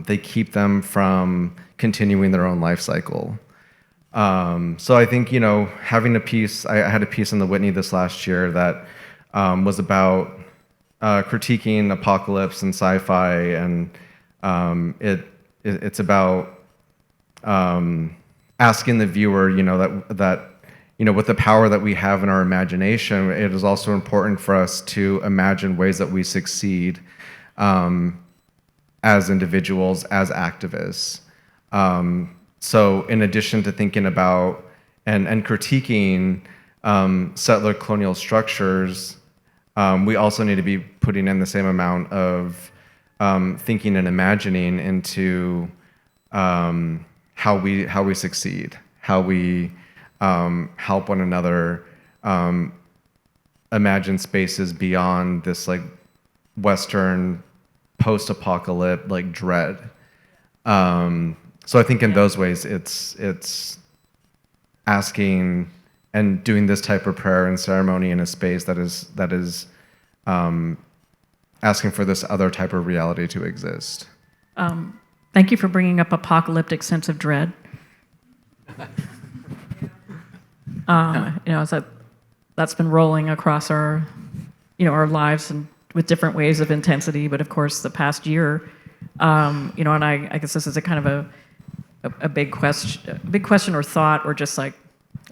they keep them from continuing their own life cycle. So I think, you know, having a piece, I had a piece in the Whitney this last year that was about critiquing apocalypse and sci-fi, and it's about asking the viewer, you know, that you know, with the power that we have in our imagination, it is also important for us to imagine ways that we succeed as individuals, as activists. So in addition to thinking about and critiquing settler colonial structures, we also need to be putting in the same amount of thinking and imagining into how we succeed, how we help one another imagine spaces beyond this like Western post-apocalypse like dread. So I think in those ways it's asking and doing this type of prayer and ceremony in a space that is asking for this other type of reality to exist. Thank you for bringing up apocalyptic sense of dread. You know, that's been rolling across our, you know, our lives and with different waves of intensity. But of course, the past year, you know, and I guess this is a kind of a big question or thought, or just like,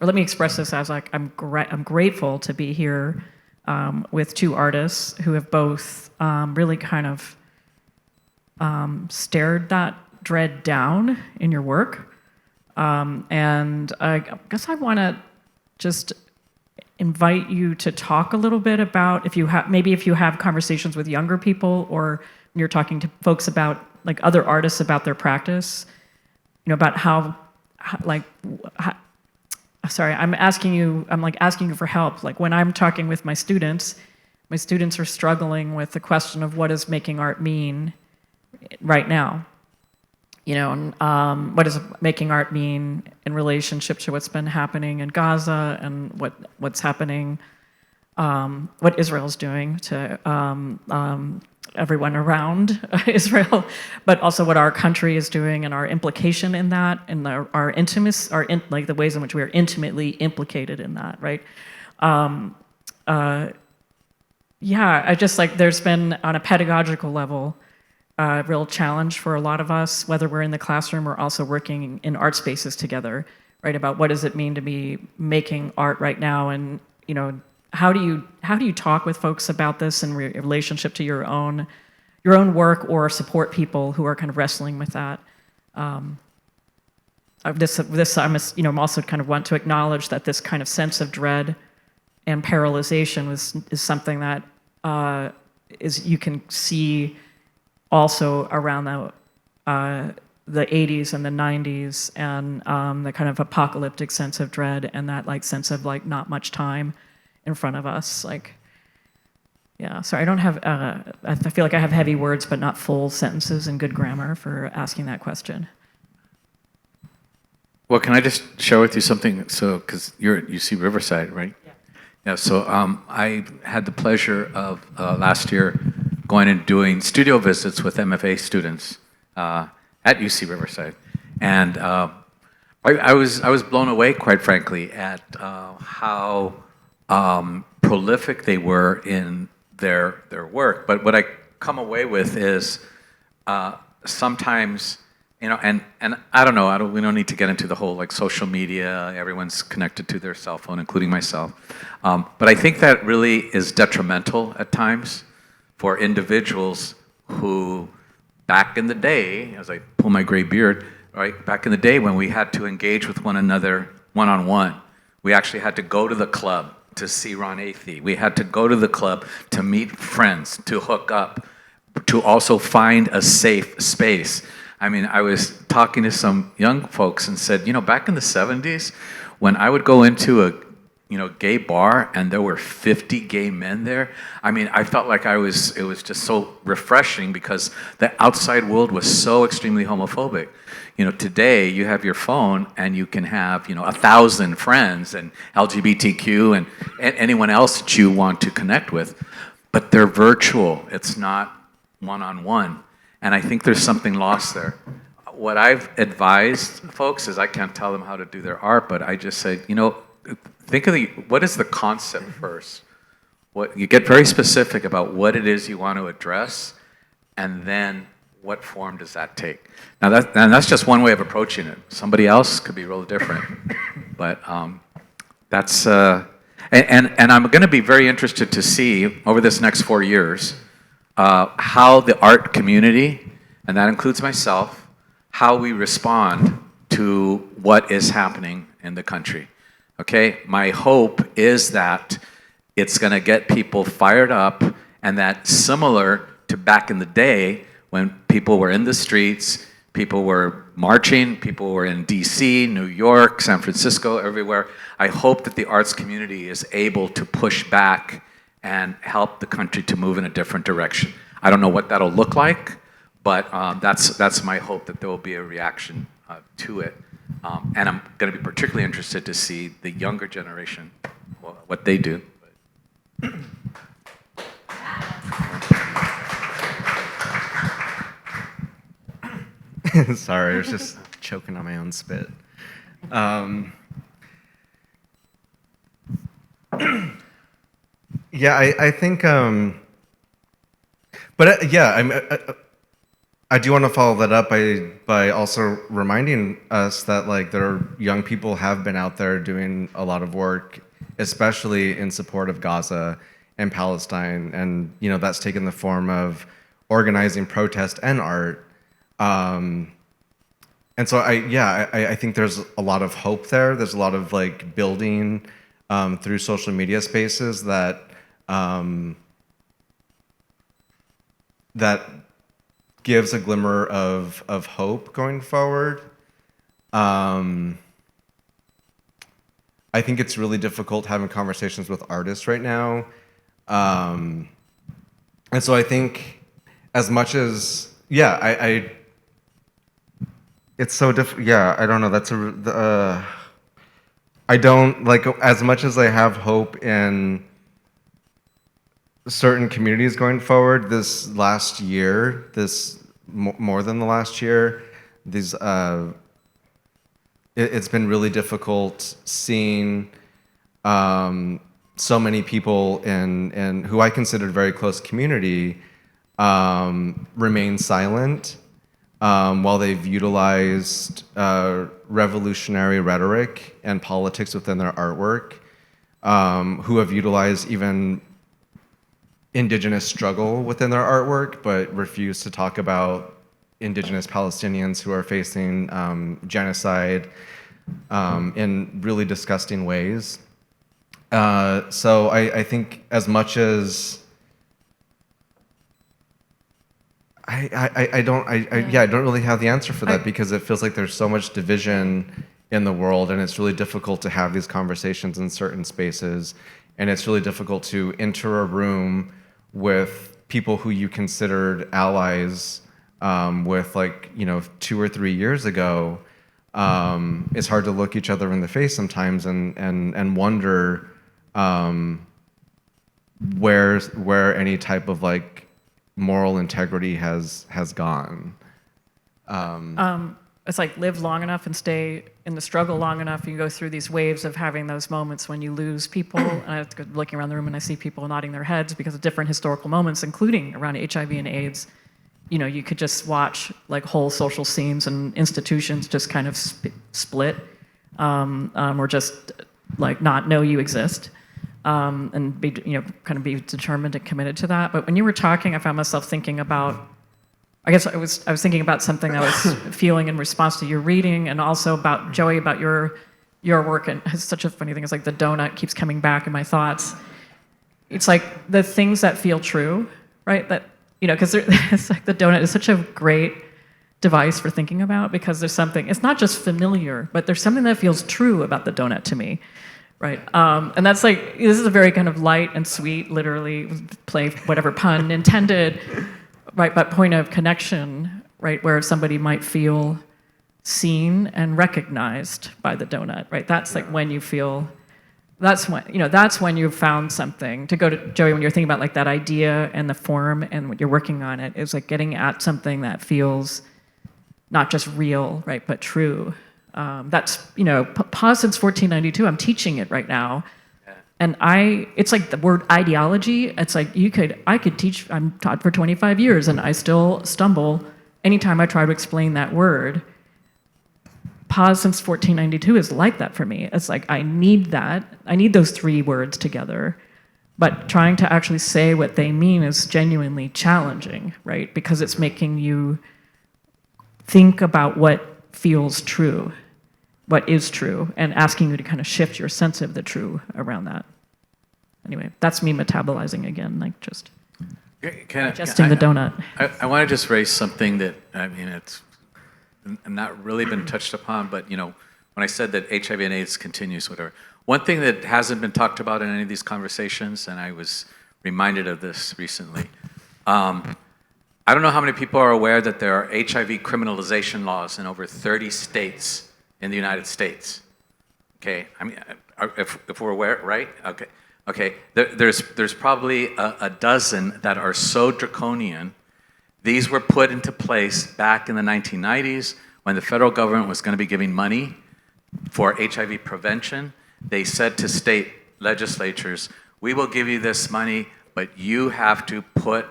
or let me express this as like I'm grateful to be here with two artists who have both really kind of stared that dread down in your work. And I guess I want to just invite you to talk a little bit about if you have conversations with younger people, or when you're talking to folks about like other artists about their practice, you know, about I'm asking you for help. Like when I'm talking with my students are struggling with the question of what does making art mean right now? You know, and what does making art mean in relationship to what's been happening in Gaza and what's happening, what Israel's doing to everyone around Israel, but also what our country is doing and our implication in that, and like the ways in which we are intimately implicated in that, right? Yeah, I just like there's been on a pedagogical level a real challenge for a lot of us, whether we're in the classroom or also working in art spaces together, right? About what does it mean to be making art right now, and you know, how do you talk with folks about this in relationship to your own work, or support people who are kind of wrestling with that? I'm also kind of want to acknowledge that this kind of sense of dread and paralyzation is something that you can see also around the 80s and the 90s, and the kind of apocalyptic sense of dread, and that like sense of like not much time in front of us. Like, yeah, sorry, I don't have, I feel like I have heavy words, but not full sentences and good grammar for asking that question. Well, can I just share with you something? So, because you're at UC Riverside, right? Yeah. So I had the pleasure of last year going and doing studio visits with MFA students at UC Riverside, and I was blown away, quite frankly, at how prolific they were in their work. But what I come away with is sometimes, you know, and I don't know, we don't need to get into the whole like social media, everyone's connected to their cell phone, including myself. But I think that really is detrimental at times for individuals who, back in the day, as I pull my gray beard, right, back in the day when we had to engage with one another one-on-one, we actually had to go to the club to see Ron Athey. We had to go to the club to meet friends, to hook up, to also find a safe space. I mean, I was talking to some young folks and said, you know, back in the 70s, when I would go into a gay bar and there were 50 gay men there, I mean, I felt like it was just so refreshing because the outside world was so extremely homophobic. You know, today you have your phone and you can have, 1,000 friends and LGBTQ and anyone else that you want to connect with, but they're virtual. It's not one-on-one. And I think there's something lost there. What I've advised folks is I can't tell them how to do their art, but I just say, think of what is the concept first? What you get very specific about what it is you want to address, and then what form does that take? Now that's just one way of approaching it. Somebody else could be real different, but that's and I'm going to be very interested to see over this next 4 years how the art community, and that includes myself, how we respond to what is happening in the country. Okay, my hope is that it's going to get people fired up, and that similar to back in the day when people were in the streets, people were marching, people were in DC, New York, San Francisco, everywhere. I hope that the arts community is able to push back and help the country to move in a different direction. I don't know what that'll look like, but that's my hope, that there will be a reaction to it. And I'm going to be particularly interested to see the younger generation, what they do. Sorry, I was just choking on my own spit. Yeah, I think, I do want to follow that up by also reminding us that there are young people have been out there doing a lot of work, especially in support of Gaza and Palestine, and that's taken the form of organizing protest and art. And so I think there's a lot of hope there. There's a lot of building through social media spaces that that gives a glimmer of hope going forward. I think it's really difficult having conversations with artists right now. And so I think as much as, it's so difficult. Yeah, I don't know. I don't, as much as I have hope in certain communities going forward, this last year, more than the last year, it's been really difficult seeing so many people in who I considered very close community remain silent while they've utilized revolutionary rhetoric and politics within their artwork, who have utilized even indigenous struggle within their artwork, but refuse to talk about indigenous Palestinians who are facing genocide in really disgusting ways. So I think as much as I don't really have the answer for that, because it feels like there's so much division in the world, and it's really difficult to have these conversations in certain spaces. and it's really difficult to enter a room with people who you considered allies with, like, 2 or 3 years ago. It's hard to look each other in the face sometimes and wonder where any type of like moral integrity has gone. It's like live long enough and stay in the struggle long enough. You go through these waves of having those moments when you lose people. And I go looking around the room and I see people nodding their heads because of different historical moments, including around HIV and AIDS. You could just watch like whole social scenes and institutions just kind of split or just like not know you exist. And be, kind of be determined and committed to that. But when you were talking, I found myself thinking about, I guess I was thinking about something I was feeling in response to your reading, and also about Joey, about your work. And it's such a funny thing. It's like the donut keeps coming back in my thoughts. It's like the things that feel true, right? That because it's like the donut is such a great device for thinking about, because there's something. It's not just familiar, but there's something that feels true about the donut to me. Right, and that's like, this is a very kind of light and sweet, literally, play whatever pun intended, right, but point of connection, right, where somebody might feel seen and recognized by the donut, right? That's like when you feel, that's when you've found something. To go to Joey, when you're thinking about like that idea and the form and what you're working on it, it's like getting at something that feels not just real, right, but true. That's, pause since 1492. I'm teaching it right now. And it's like the word ideology. It's like I could teach, I'm taught for 25 years and I still stumble anytime I try to explain that word. Pause since 1492 is like that for me. It's like, I need that. I need those 3 words together. But trying to actually say what they mean is genuinely challenging, right? Because it's making you think about what feels true, what is true, and asking you to kind of shift your sense of the true around that. Anyway, that's me metabolizing again, like just digesting the donut. I want to just raise something that, it's not really been touched upon, but, when I said that HIV and AIDS continues, whatever, one thing that hasn't been talked about in any of these conversations, and I was reminded of this recently, I don't know how many people are aware that there are HIV criminalization laws in over 30 states in the United States. Okay, if we're aware, right? Okay. There's probably a dozen that are so draconian. These were put into place back in the 1990s when the federal government was going to be giving money for HIV prevention. They said to state legislatures, "We will give you this money, but you have to put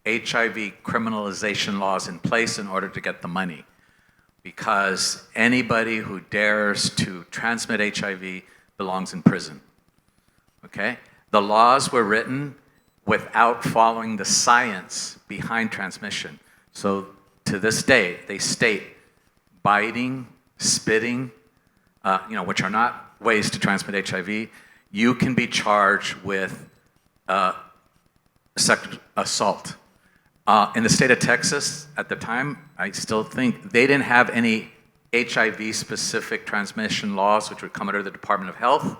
HIV criminalization laws in place in order to get the money, because anybody who dares to transmit HIV belongs in prison." Okay? The laws were written without following the science behind transmission. So to this day, they state biting, spitting, which are not ways to transmit HIV, you can be charged with sexual assault. In the state of Texas at the time, I still think they didn't have any HIV-specific transmission laws, which would come under the Department of Health.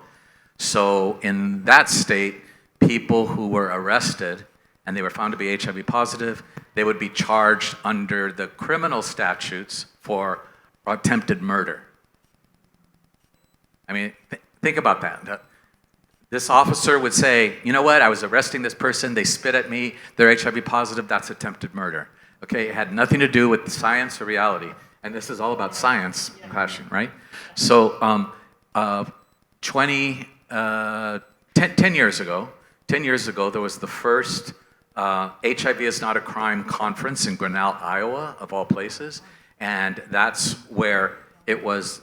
So in that state, people who were arrested and they were found to be HIV positive, they would be charged under the criminal statutes for attempted murder. I mean, think about that. This officer would say, "You know what, I was arresting this person, they spit at me, they're HIV positive, that's attempted murder." Okay, it had nothing to do with science or reality. And this is all about science, passion, right? So 10 years ago, there was the first HIV is Not a Crime conference in Grinnell, Iowa, of all places. And that's where it was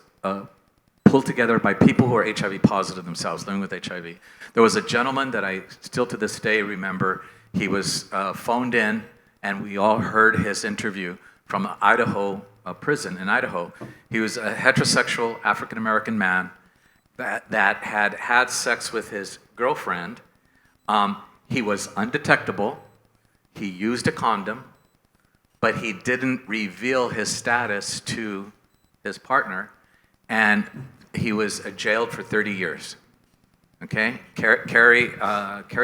pulled together by people who are HIV positive themselves, living with HIV. There was a gentleman that I still to this day remember. He was phoned in, and we all heard his interview from Idaho, a prison in Idaho. He was a heterosexual African-American man that had sex with his girlfriend. He was undetectable. He used a condom, but he didn't reveal his status to his partner, and he was jailed for 30 years. Okay, Carrie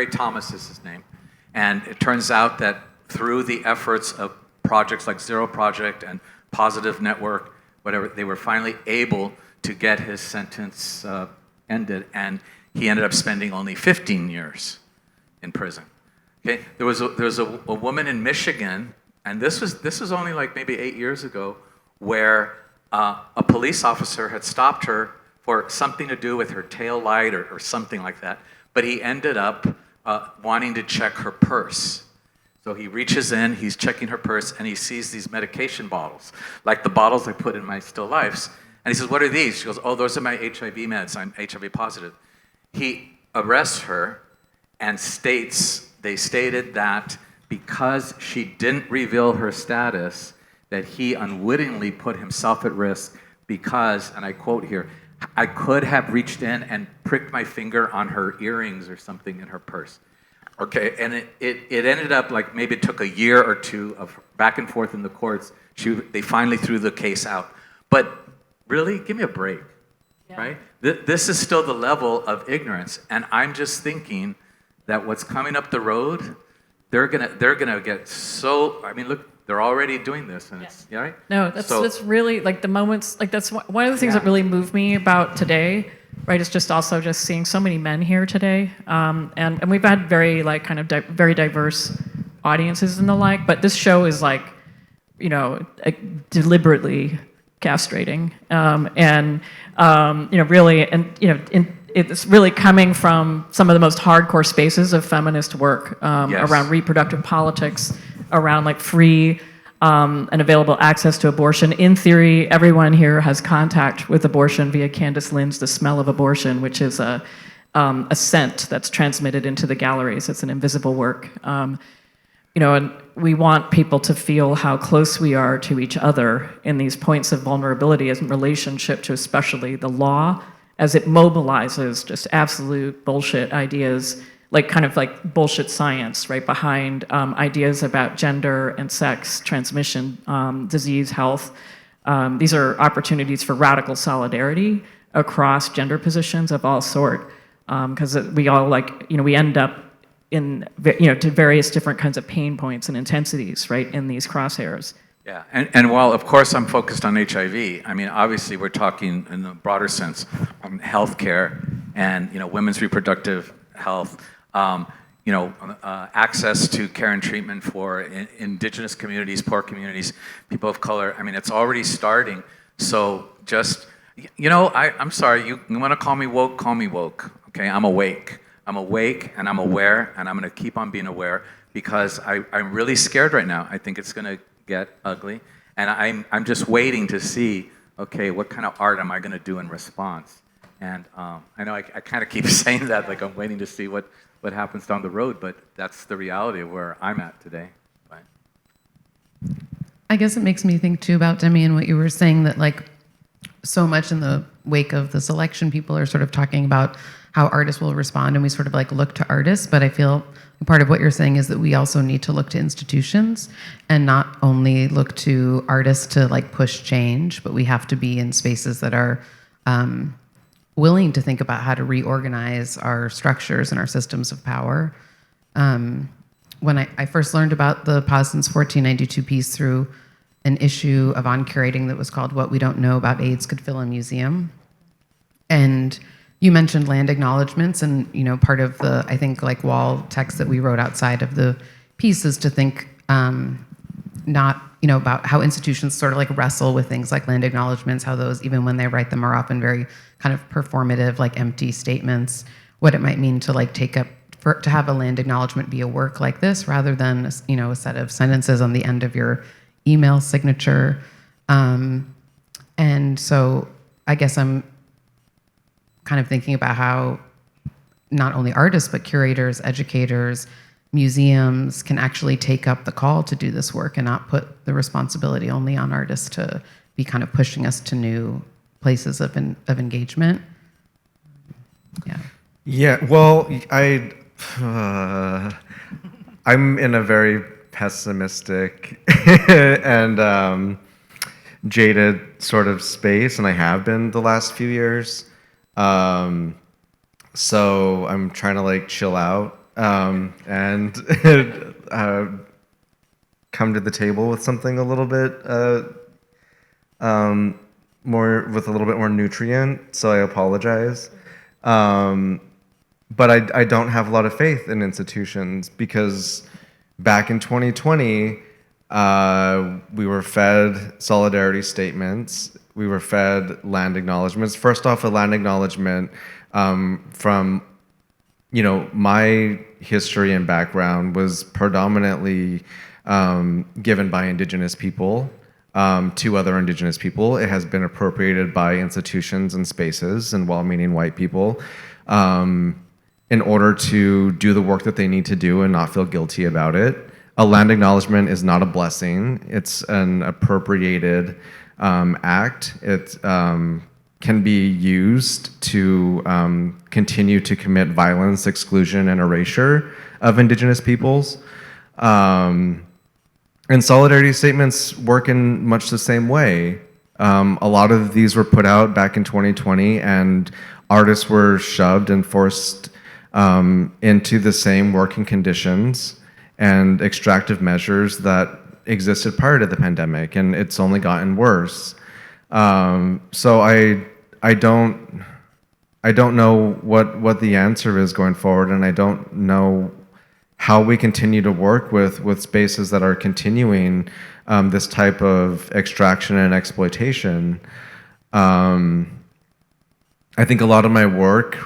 Thomas is his name, and it turns out that through the efforts of projects like Zero Project and Positive Network, whatever, they were finally able to get his sentence ended, and he ended up spending only 15 years in prison. Okay, there was a woman in Michigan, and this was only like maybe 8 years ago, where a police officer had stopped her for something to do with her tail light or something like that, but he ended up wanting to check her purse. So he reaches in, he's checking her purse, and he sees these medication bottles, like the bottles I put in my still lifes. And he says, "What are these?" She goes, "Oh, those are my HIV meds. I'm HIV positive." He arrests her and they stated that because she didn't reveal her status, that he unwittingly put himself at risk because, and I quote here, "I could have reached in and pricked my finger on her earrings or something in her purse." Okay, and it ended up like maybe it took a year or two of back and forth in the courts. They finally threw the case out. But really, give me a break, right? This is still the level of ignorance, and I'm just thinking that what's coming up the road, they're gonna get so. I mean, look, they're already doing this, and it's right. No, that's really like the moments. Like that's one of the things that really moved me about today. Right, it's just also just seeing so many men here today, and we've had very like kind of very diverse audiences and the like. But this show is like, deliberately castrating, really, and it's really coming from some of the most hardcore spaces of feminist work around reproductive politics, around like free and available access to abortion. In theory, everyone here has contact with abortion via Candace Lynn's The Smell of Abortion, which is a scent that's transmitted into the galleries. It's an invisible work. And we want people to feel how close we are to each other in these points of vulnerability as in relationship to especially the law, as it mobilizes just absolute bullshit ideas, like kind of like bullshit science, right, behind ideas about gender and sex, transmission, disease, health. These are opportunities for radical solidarity across gender positions of all sort, because we all we end up in, to various different kinds of pain points and intensities, right, in these crosshairs. Yeah, and while of course I'm focused on HIV, I mean obviously we're talking in a broader sense on healthcare and women's reproductive health. Access to care and treatment for indigenous communities, poor communities, people of color. I mean, it's already starting. So just, I'm sorry, you want to call me woke, call me woke. Okay, I'm awake. I'm awake and I'm aware, and I'm going to keep on being aware because I'm really scared right now. I think it's going to get ugly. And I'm just waiting to see, okay, what kind of art am I going to do in response? And I know I kind of keep saying that, like I'm waiting to see what happens down the road, but that's the reality of where I'm at today. But I guess it makes me think too about Demian, what you were saying, that like so much in the wake of this election, people are sort of talking about how artists will respond, and we sort of like look to artists, but I feel part of what you're saying is that we also need to look to institutions and not only look to artists to like push change, but we have to be in spaces that are willing to think about how to reorganize our structures and our systems of power. When I first learned about the Poston's 1492 piece through an issue of On Curating that was called What We Don't Know About AIDS Could Fill a Museum. And you mentioned land acknowledgements, and part of the, I think, like wall text that we wrote outside of the piece is to think not about how institutions sort of like wrestle with things like land acknowledgements, how those, even when they write them, are often very kind of performative, like empty statements, what it might mean to like take up, to have a land acknowledgement be a work like this rather than, a set of sentences on the end of your email signature. And so I guess I'm kind of thinking about how not only artists, but curators, educators, museums can actually take up the call to do this work and not put the responsibility only on artists to be kind of pushing us to new places of engagement. Yeah. Yeah. Well, I'm in a very pessimistic and jaded sort of space, and I have been the last few years. So I'm trying to like chill out and come to the table with something a little bit more, with a little bit more nutrient. So I apologize. But I don't have a lot of faith in institutions because back in 2020, we were fed solidarity statements. We were fed land acknowledgements. First off, a land acknowledgement from, my history and background was predominantly given by Indigenous people to other Indigenous people. It has been appropriated by institutions and spaces and well-meaning white people in order to do the work that they need to do and not feel guilty about it. A land acknowledgement is not a blessing. It's an appropriated act. It can be used to continue to commit violence, exclusion, and erasure of Indigenous peoples. And solidarity statements work in much the same way. A lot of these were put out back in 2020, and artists were shoved and forced into the same working conditions and extractive measures that existed prior to the pandemic, and it's only gotten worse. So I don't know what the answer is going forward, and I don't know how we continue to work with spaces that are continuing this type of extraction and exploitation. I think a lot of my work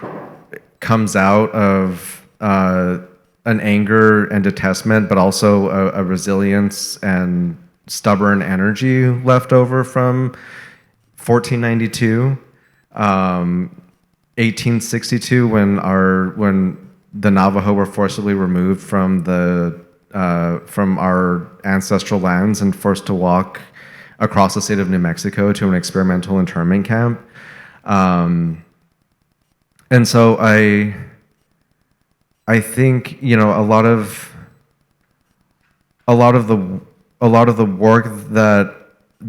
comes out of an anger and detestment, but also a resilience and stubborn energy left over from 1492, 1862, when the Navajo were forcibly removed from our ancestral lands and forced to walk across the state of New Mexico to an experimental internment camp. And so I think a lot of the work that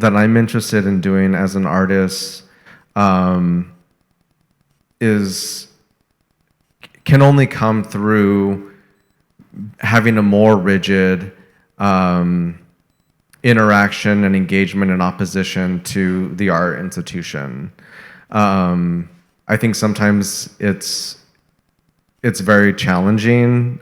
I'm interested in doing as an artist can only come through having a more rigid interaction and engagement and opposition to the art institution. I think sometimes it's very challenging,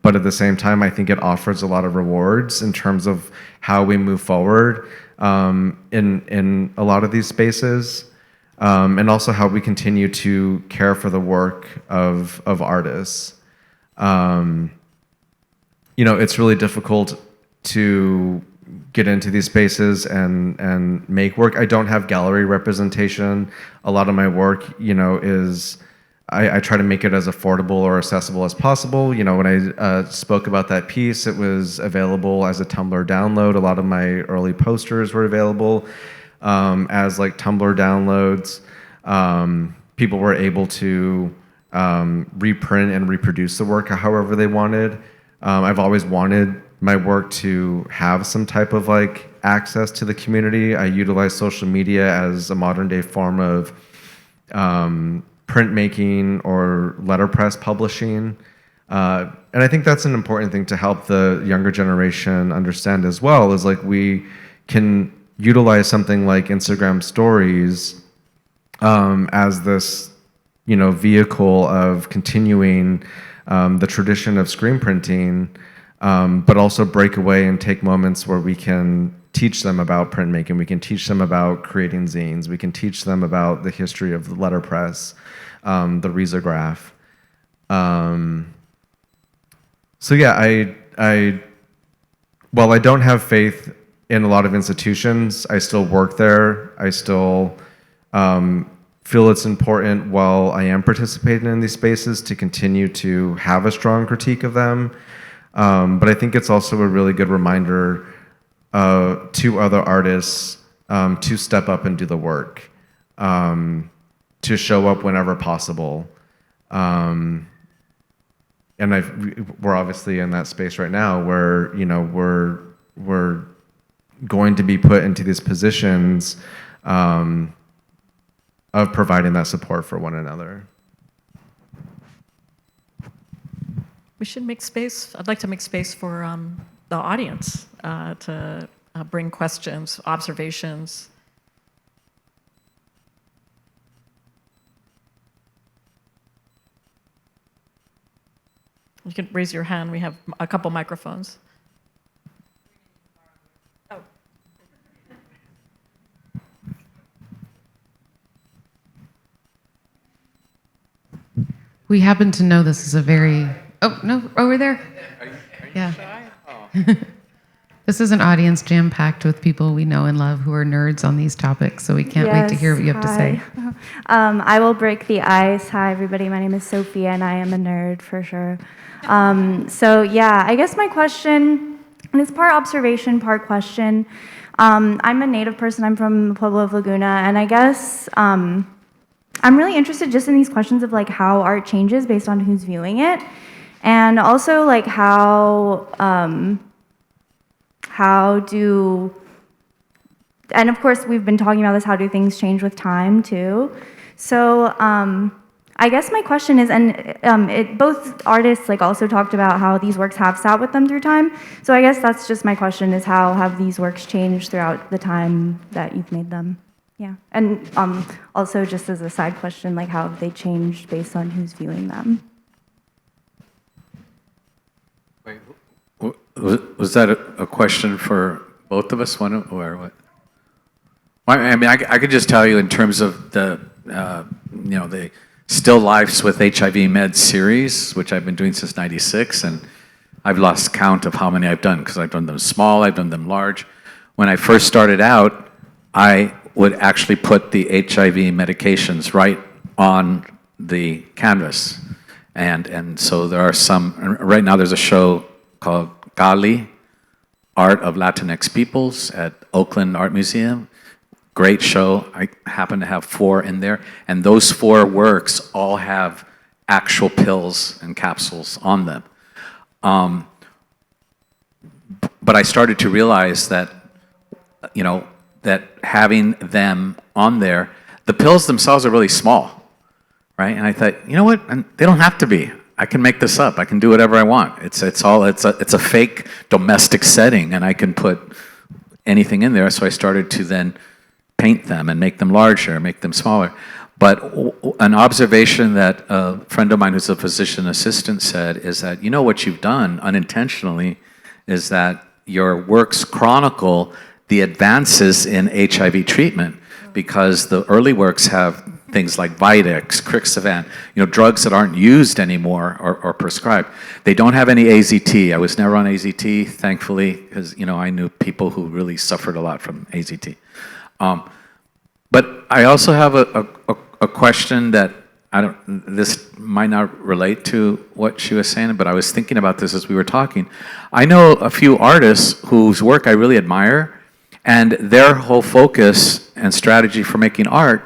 but at the same time, I think it offers a lot of rewards in terms of how we move forward in a lot of these spaces, and also how we continue to care for the work of artists. It's really difficult to get into these spaces and make work. I don't have gallery representation. A lot of my work, is I try to make it as affordable or accessible as possible. When I spoke about that piece, it was available as a Tumblr download. A lot of my early posters were available as like Tumblr downloads. People were able to reprint and reproduce the work however they wanted. I've always wanted my work to have some type of like access to the community. I utilize social media as a modern day form of printmaking or letterpress publishing. And I think that's an important thing to help the younger generation understand as well, is like we can utilize something like Instagram stories as this, vehicle of continuing the tradition of screen printing, but also break away and take moments where we can teach them about printmaking. We can teach them about creating zines. We can teach them about the history of the letterpress, the risograph. So yeah, while I don't have faith in a lot of institutions, I still work there. I still feel it's important, while I am participating in these spaces, to continue to have a strong critique of them. But I think it's also a really good reminder to other artists to step up and do the work, to show up whenever possible. And we're obviously in that space right now where we're going to be put into these positions of providing that support for one another. We should make space. I'd like to make space for the audience to bring questions, observations. You can raise your hand. We have a couple microphones. Oh. We happen to know this is a very... Oh, no, over there. Are you Yeah. shy? Oh. This is an audience jam-packed with people we know and love who are nerds on these topics, so we can't wait to hear what you have to say. I will break the ice. Hi, everybody. My name is Sophia, and I am a nerd for sure. I guess my question, and it's part observation, part question. I'm a Native person. I'm from the Pueblo of Laguna, and I guess I'm really interested just in these questions of like how art changes based on who's viewing it, and also like how do, and of course we've been talking about this, how do things change with time too? So I guess my question is, and both artists like also talked about how these works have sat with them through time. So I guess that's just my question, is how have these works changed throughout the time that you've made them? Yeah, and also just as a side question, like how have they changed based on who's viewing them? Wait, was that a question for both of us, one or what? I mean, I could just tell you in terms of the, the Still Lifes with HIV Meds series, which I've been doing since '96, and I've lost count of how many I've done, because I've done them small, I've done them large. When I first started out, I would actually put the HIV medications right on the canvas. And so there are some, right now there's a show called Gali, Art of Latinx Peoples at Oakland Art Museum. Great show. I happen to have 4 in there. And those 4 works all have actual pills and capsules on them. But I started to realize that, that having them on there, the pills themselves are really small, right? And I thought, you know what? And they don't have to be. I can make this up. I can do whatever I want. It's a fake domestic setting, and I can put anything in there. So I started to then paint them and make them larger, make them smaller. But an observation that a friend of mine who's a physician assistant said is that, what you've done unintentionally is that your works chronicle the advances in HIV treatment, because the early works have things like Vitex, Crixivan, drugs that aren't used anymore or prescribed. They don't have any AZT. I was never on AZT, thankfully, because I knew people who really suffered a lot from AZT. But I also have a question that this might not relate to what she was saying, but I was thinking about this as we were talking. I know a few artists whose work I really admire, and their whole focus and strategy for making art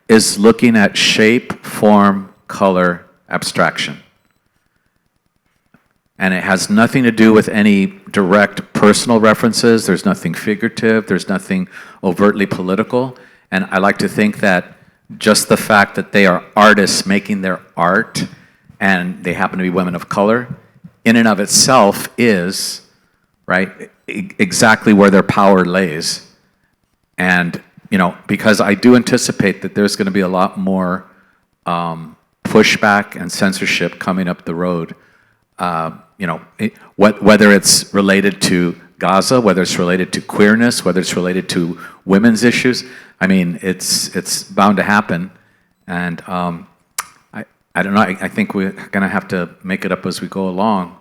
is looking at shape, form, color, abstraction. And it has nothing to do with any direct personal references. There's nothing figurative. There's nothing overtly political. And I like to think that just the fact that they are artists making their art, and they happen to be women of color, in and of itself is, right, exactly where their power lays. And, because I do anticipate that there's going to be a lot more pushback and censorship coming up the road, whether it's related to Gaza, whether it's related to queerness, whether it's related to women's issues. I mean, it's bound to happen. And I don't know, I think we're going to have to make it up as we go along.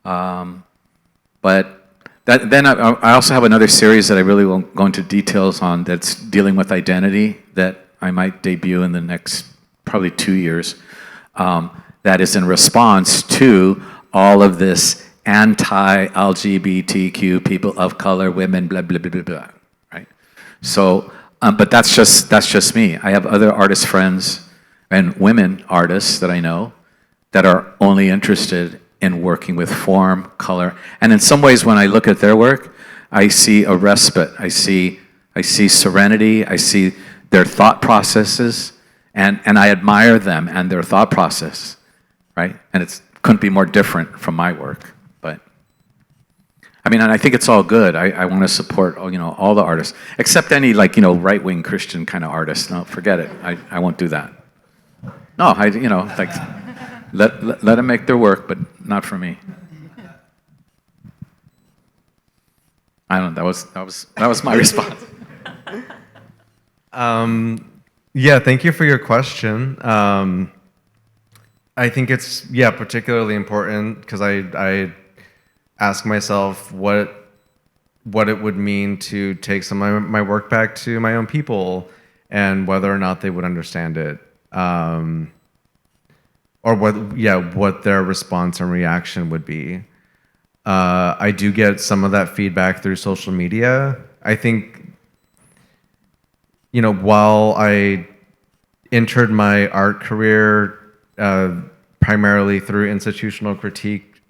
But then I also have another series that I really won't go into details on, that's dealing with identity, that I might debut in the next probably 2 years, that is in response to all of this anti-LGBTQ, people of color, women, blah, blah, blah, blah, blah, right? So, but that's just me. I have other artist friends and women artists that I know that are only interested in working with form, color. And in some ways, when I look at their work, I see a respite. I see serenity. I see their thought processes, and I admire them and their thought process, right? And it's couldn't be more different from my work. But I mean, and I think it's all good. I want to support, all the artists, except any right-wing Christian kind of artists. No, forget it. I won't do that. No, let them make their work, but not for me. I don't know. That was my response. Yeah, thank you for your question. I think it's particularly important because I ask myself what it would mean to take some of my work back to my own people and whether or not they would understand it, or what their response and reaction would be. I do get some of that feedback through social media. I think, while I entered my art career primarily through institutional critique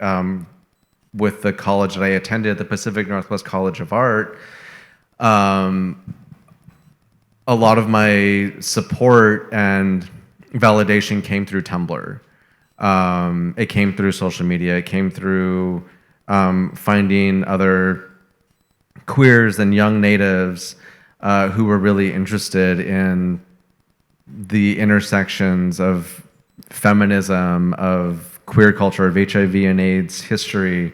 with the college that I attended, the Pacific Northwest College of Art, a lot of my support and validation came through Tumblr. It came through social media. It came through finding other queers and young natives who were really interested in the intersections of feminism, of queer culture, of HIV and AIDS history,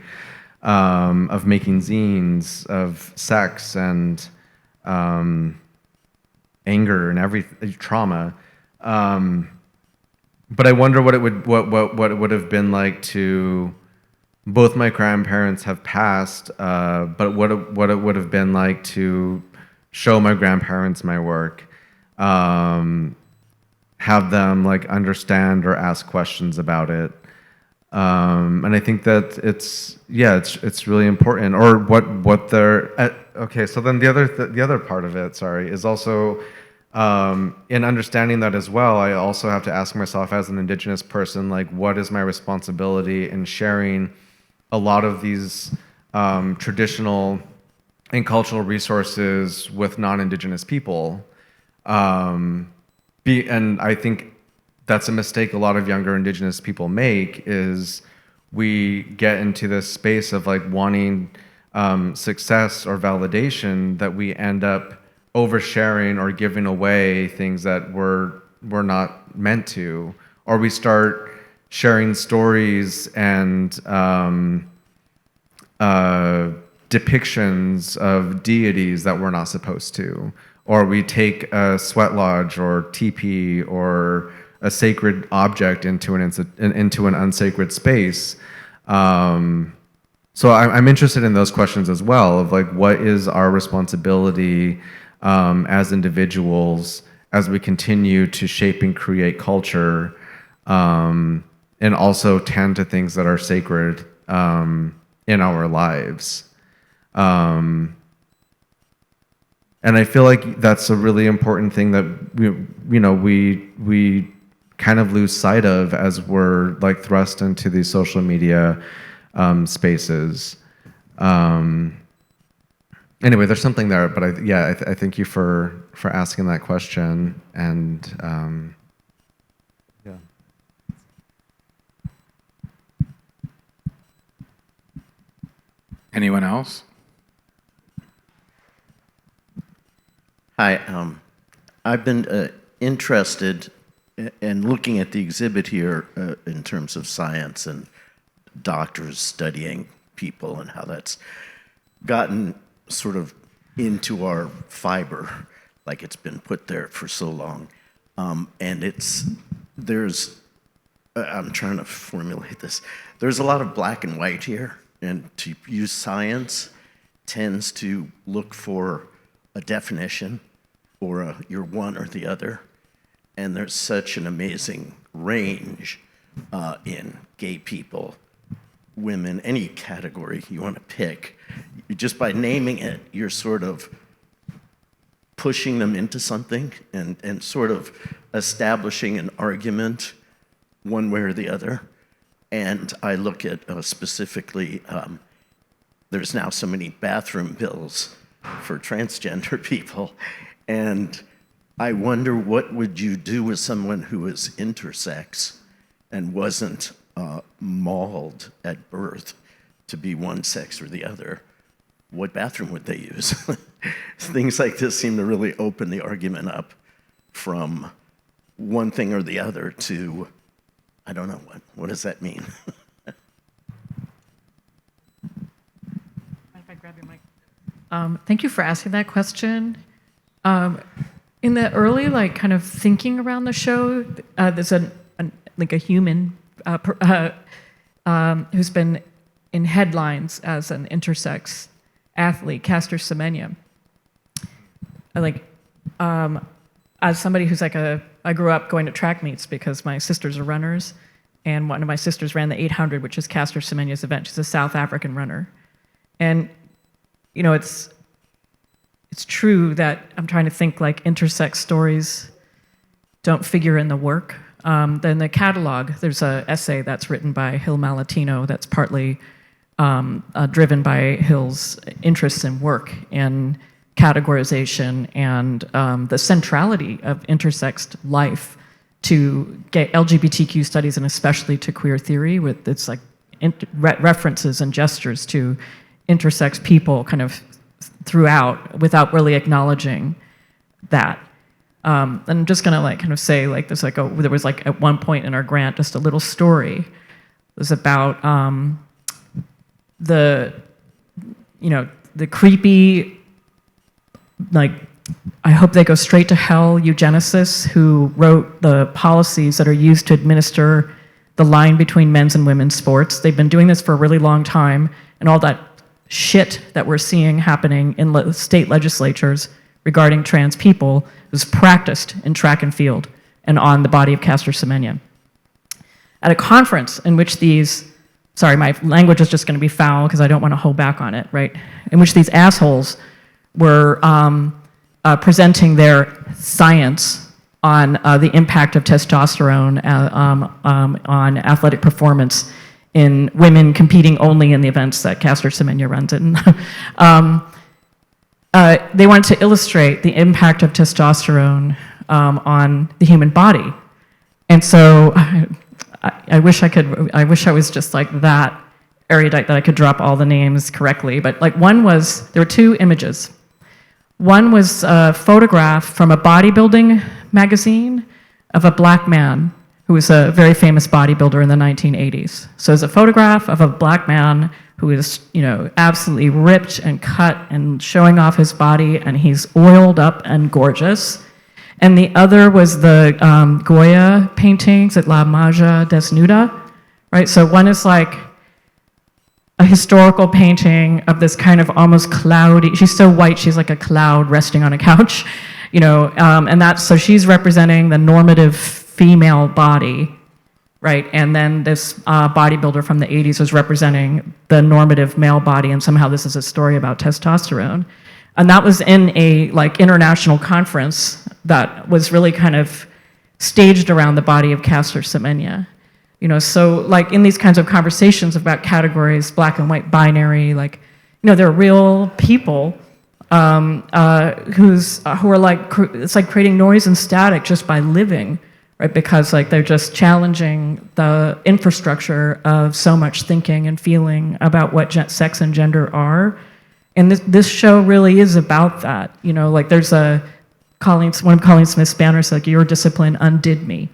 of making zines, of sex and anger and trauma. But I wonder what it would have been like to both my grandparents have passed, but what it would have been like to show my grandparents my work, have them understand or ask questions about it, and I think that it's really important. Or what they're okay. So then the other part of it, is also in understanding that as well. I also have to ask myself as an Indigenous person, what is my responsibility in sharing a lot of these traditional and cultural resources with non-Indigenous people. And I think that's a mistake a lot of younger Indigenous people make, is we get into this space of wanting success or validation that we end up oversharing or giving away things that we're not meant to, or we start sharing stories and depictions of deities that we're not supposed to, or we take a sweat lodge or teepee or a sacred object into an unsacred space. So I'm interested in those questions as well, of what is our responsibility as individuals as we continue to shape and create culture, and also tend to things that are sacred in our lives. And I feel like that's a really important thing that we kind of lose sight of as we're thrust into these social media spaces. Anyway, there's something there, but I thank you for asking that question. And yeah. Anyone else? Hi, I've been interested in looking at the exhibit here in terms of science and doctors studying people and how that's gotten sort of into our fiber, like it's been put there for so long. And I'm trying to formulate this. There's a lot of black and white here, and to use science tends to look for a definition or you're one or the other. And there's such an amazing range in gay people, women, any category you want to pick. Just by naming it, you're sort of pushing them into something and sort of establishing an argument one way or the other. And I look at specifically, there's now so many bathroom bills for transgender people. And I wonder, what would you do with someone who is intersex and wasn't mauled at birth to be one sex or the other, what bathroom would they use? Things like this seem to really open the argument up from one thing or the other to, I don't know, what does that mean? If I grab your mic. Thank you for asking that question. In the early, like, kind of thinking around the show, there's a human who's been in headlines as an intersex athlete, Caster Semenya. As somebody who's I grew up going to track meets because my sisters are runners, and one of my sisters ran the 800, which is Caster Semenya's event. She's a South African runner. And, you know, it's true that I'm trying to think like intersex stories don't figure in the work. Then the catalog, there's an essay that's written by Hill Malatino that's partly driven by Hill's interests in work in categorization and the centrality of intersexed life to LGBTQ studies and especially to queer theory with its like references and gestures to intersex people kind of throughout without really acknowledging that. And I'm just gonna like kind of say like there's like there was like at one point in our grant just a little story. It was about the creepy, like, I hope they go straight to hell eugenicists who wrote the policies that are used to administer the line between men's and women's sports. They've been doing this for a really long time, and all that shit that we're seeing happening in state legislatures regarding trans people was practiced in track and field and on the body of Caster Semenya. At a conference in which these, sorry, my language is just going to be foul because I don't want to hold back on it, right? In which these assholes were presenting their science on the impact of testosterone on athletic performance in women competing only in the events that Caster Semenya runs in. They wanted to illustrate the impact of testosterone on the human body. And so I wish I was just like that erudite that I could drop all the names correctly. But like there were two images. One was a photograph from a bodybuilding magazine of a black man who was a very famous bodybuilder in the 1980s. So it's a photograph of a black man who is, absolutely ripped and cut and showing off his body, and he's oiled up and gorgeous. And the other was the Goya paintings at La Magia Desnuda, right? So one is like a historical painting of this kind of almost cloudy, she's so white, she's like a cloud resting on a couch, and so she's representing the normative female body, right? And then this bodybuilder from the 80s was representing the normative male body, and somehow this is a story about testosterone. And that was in a like international conference that was really kind of staged around the body of Caster Semenya. So like in these kinds of conversations about categories, black and white, binary, like, there are real people who are like, it's like creating noise and static just by living, right? Because like they're just challenging the infrastructure of so much thinking and feeling about what sex and gender are. And this show really is about that. Like there's one of Colleen Smith's banners, like, your discipline undid me.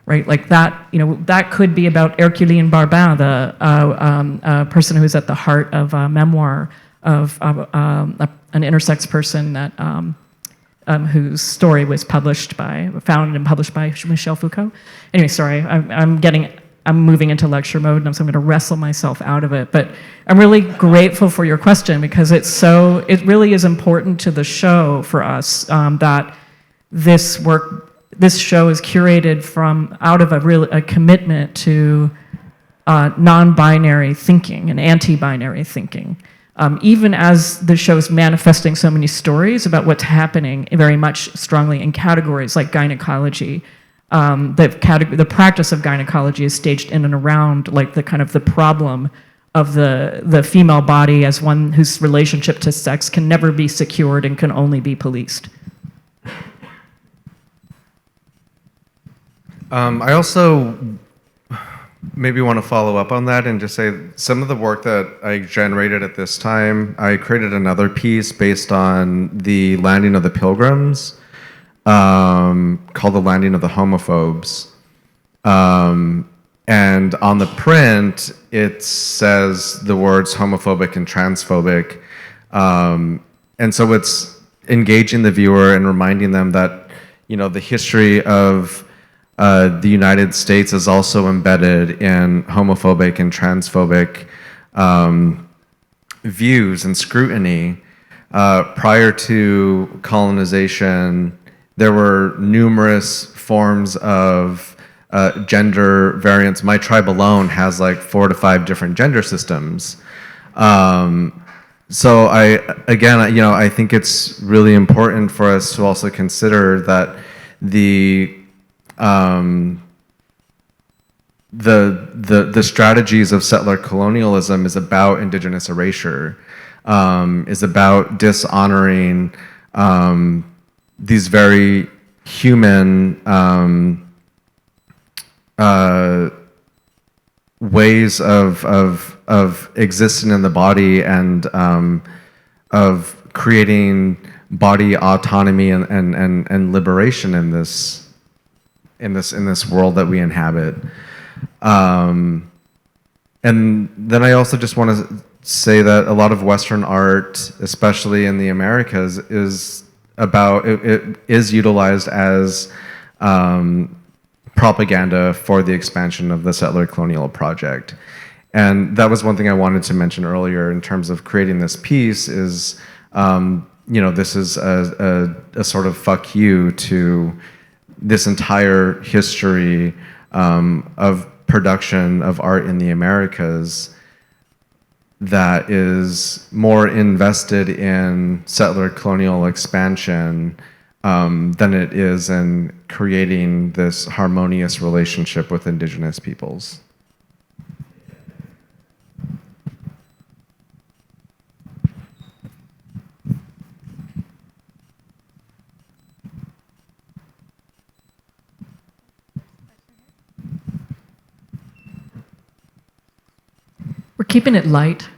Right, like that, that could be about Herculine Barbin, the person who's at the heart of a memoir of an intersex person that whose story was found and published by Michel Foucault. Anyway, sorry, I'm moving into lecture mode, and so I'm going to wrestle myself out of it. But I'm really grateful for your question because it really is important to the show for us that this show is curated out of a commitment to non-binary thinking and anti-binary thinking. Even as the show is manifesting so many stories about what's happening very much strongly in categories like gynecology, the practice of gynecology is staged in and around like the kind of the problem of the female body as one whose relationship to sex can never be secured and can only be policed. I also maybe want to follow up on that and just say some of the work that I generated at this time, I created another piece based on the landing of the Pilgrims, called The Landing of the Homophobes. And on the print, it says the words homophobic and transphobic. And so it's engaging the viewer and reminding them that, the history of the United States is also embedded in homophobic and transphobic views and scrutiny. Prior to colonization, there were numerous forms of gender variance. My tribe alone has like 4 to 5 different gender systems. So I think it's really important for us to also consider that the strategies of settler colonialism is about indigenous erasure, is about dishonoring these very human ways of existing in the body and of creating body autonomy and liberation in this world that we inhabit. And then I also just want to say that a lot of Western art, especially in the Americas, is about it is utilized as propaganda for the expansion of the settler colonial project. And that was one thing I wanted to mention earlier in terms of creating this piece is, this is a sort of fuck you to this entire history of production of art in the Americas that is more invested in settler colonial expansion than it is in creating this harmonious relationship with indigenous peoples. We're keeping it light.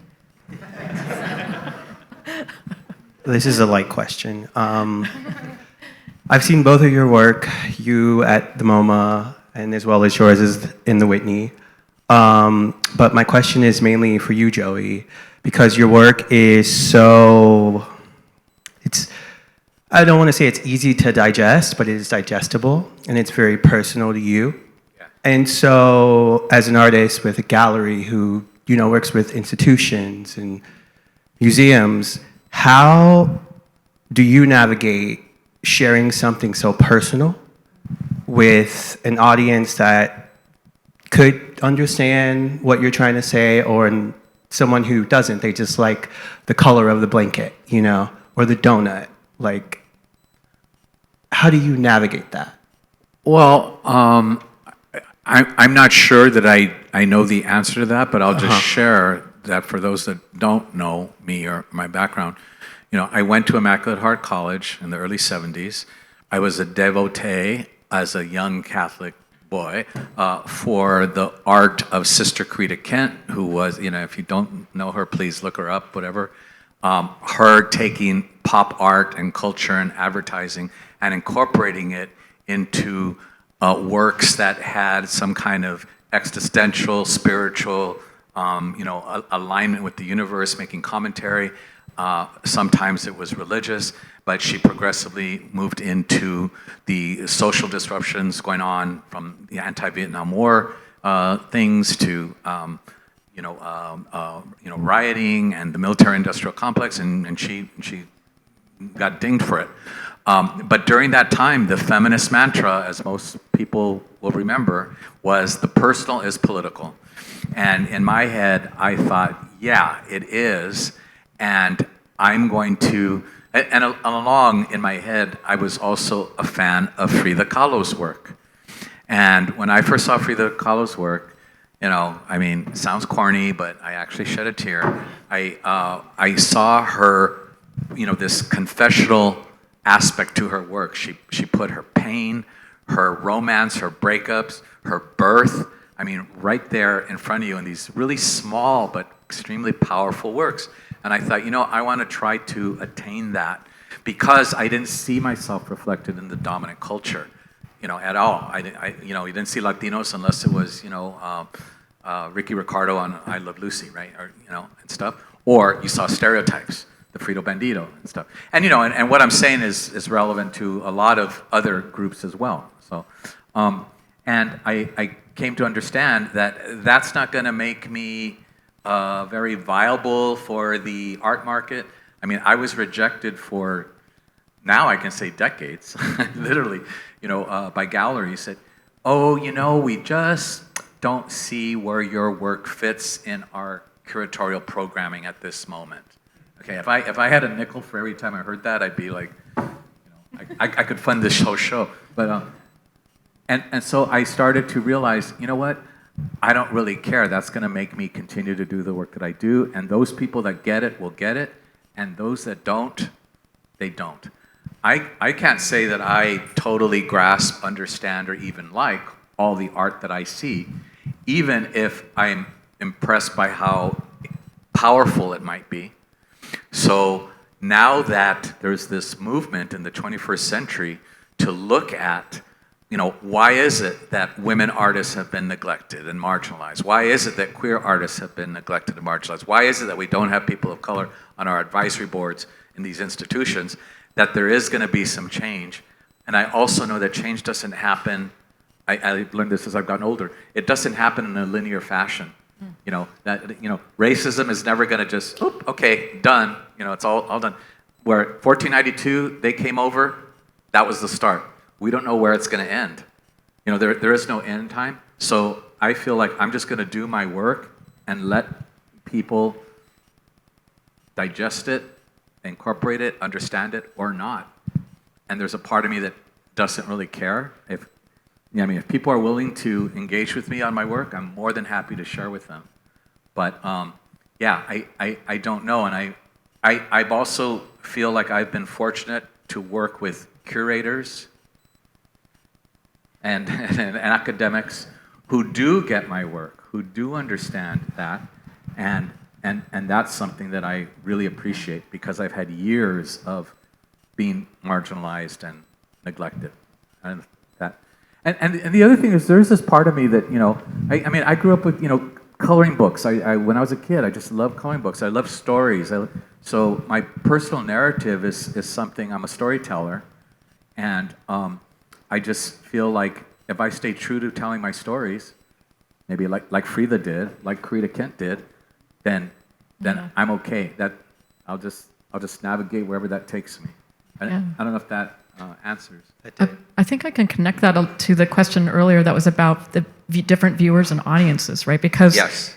This is a light question. I've seen both of your work, you at the MoMA, and as well as yours is in the Whitney. But my question is mainly for you, Joey, because your work is I don't want to say it's easy to digest, but it is digestible, and it's very personal to you. Yeah. And so, as an artist with a gallery who, works with institutions and museums, how do you navigate sharing something so personal with an audience that could understand what you're trying to say, or someone who doesn't? They just like the color of the blanket, or the donut. Like, how do you navigate that? Well, I'm not sure that I know the answer to that, but I'll just share that for those that don't know me or my background. I went to Immaculate Heart College in the early 70s. I was a devotee as a young Catholic boy for the art of Sister Creta Kent, who was, if you don't know her, please look her up, whatever. Her taking pop art and culture and advertising and incorporating it into works that had some kind of existential, spiritual, alignment with the universe, making commentary. Sometimes it was religious, but she progressively moved into the social disruptions going on from the anti-Vietnam War things to rioting and the military-industrial complex, and she got dinged for it. But during that time, the feminist mantra, as most people will remember, was the personal is political. And in my head, I thought, yeah, it is. And I'm going to, and along in my head, I was also a fan of Frida Kahlo's work. And when I first saw Frida Kahlo's work, it sounds corny, but I actually shed a tear. I saw her, this confessional aspect to her work. She put her pain, her romance, her breakups, her birth. I mean, right there in front of you in these really small but extremely powerful works. And I thought, I want to try to attain that because I didn't see myself reflected in the dominant culture, at all. You didn't see Latinos unless it was, Ricky Ricardo on I Love Lucy, right? Or, and stuff. Or you saw stereotypes, the Frito Bandito and stuff. And, and what I'm saying is relevant to a lot of other groups as well. So, and I came to understand that that's not going to make me very viable for the art market. I mean, I was rejected for, now I can say decades, literally, by galleries said, oh, we just don't see where your work fits in our curatorial programming at this moment. Okay, if I had a nickel for every time I heard that, I'd be like, I could fund this whole show. But and so I started to realize, you know what? I don't really care. That's going to make me continue to do the work that I do. And those people that get it will get it. And those that don't, they don't. I can't say that I totally grasp, understand, or even like all the art that I see, even if I'm impressed by how powerful it might be. So now that there's this movement in the 21st century to look at, why is it that women artists have been neglected and marginalized? Why is it that queer artists have been neglected and marginalized? Why is it that we don't have people of color on our advisory boards in these institutions? That there is going to be some change. And I also know that change doesn't happen, I learned this as I've gotten older, it doesn't happen in a linear fashion. Racism is never going to just, okay, done, it's all done. Where 1492, they came over, that was the start. We don't know where it's going to end. There is no end time. So I feel like I'm just going to do my work and let people digest it, incorporate it, understand it, or not. And there's a part of me that doesn't really care. If people are willing to engage with me on my work, I'm more than happy to share with them. But I don't know. And I also feel like I've been fortunate to work with curators and academics who do get my work, who do understand that, and that's something that I really appreciate because I've had years of being marginalized and neglected, and that. And the other thing is, there's this part of me that I grew up with coloring books. When I was a kid, I just loved coloring books. I love stories. So my personal narrative is something. I'm a storyteller, and I just feel like if I stay true to telling my stories, maybe like Frida did, like Karita Kent did, then I'm okay. That I'll just navigate wherever that takes me. I don't know if that answers. I think I can connect that to the question earlier that was about the different viewers and audiences, right? Because yes.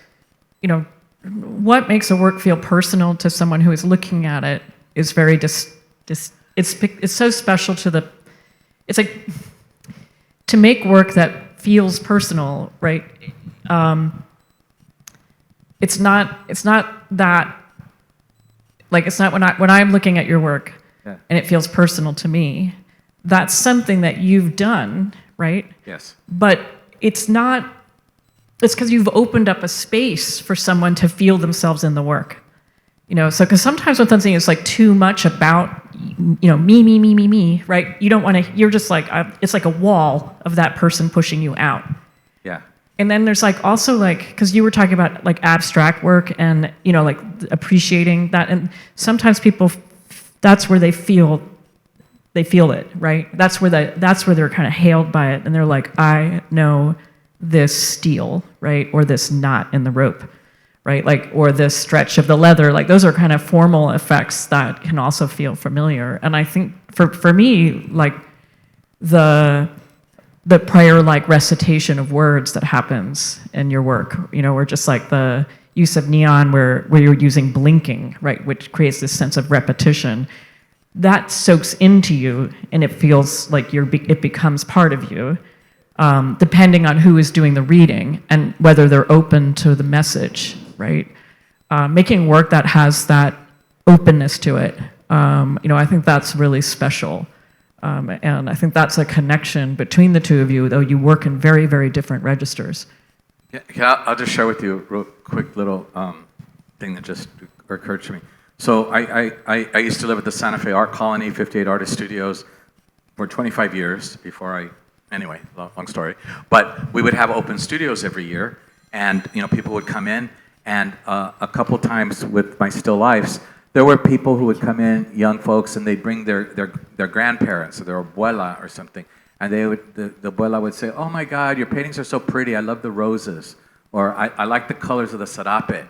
What makes a work feel personal to someone who is looking at it is very it's so special to the. It's like to make work that feels personal, right? It's not that, like, it's not when I'm looking at your work and it feels personal to me, that's something that you've done, right? Yes. But it's because you've opened up a space for someone to feel themselves in the work. So because sometimes when something is like too much about, me, right? You don't want to, you're just like, it's like a wall of that person pushing you out. Yeah. And then there's like also like, because you were talking about like abstract work and, like appreciating that. And sometimes people, that's where they feel it, right? That's where they're kind of hailed by it. And they're like, I know this steel, right? Or this knot in the rope, right? Like, or this stretch of the leather. Like those are kind of formal effects that can also feel familiar. And I think for me, like the prior like recitation of words that happens in your work, or just like the use of neon where you're using blinking, right? Which creates this sense of repetition. That soaks into you and it feels like it becomes part of you, depending on who is doing the reading and whether they're open to the message, right? Making work that has that openness to it, I think that's really special. And I think that's a connection between the two of you, though you work in very, very different registers. Yeah, I'll just share with you a real quick little thing that just occurred to me. So I used to live at the Santa Fe Art Colony, 58 Artist Studios, for 25 years before anyway, long story. But we would have open studios every year, and people would come in, and a couple times with my still lifes, there were people who would come in, young folks, and they'd bring their grandparents or their abuela or something, and the abuela would say, "Oh my God, your paintings are so pretty. I love the roses," or "I like the colors of the sarape."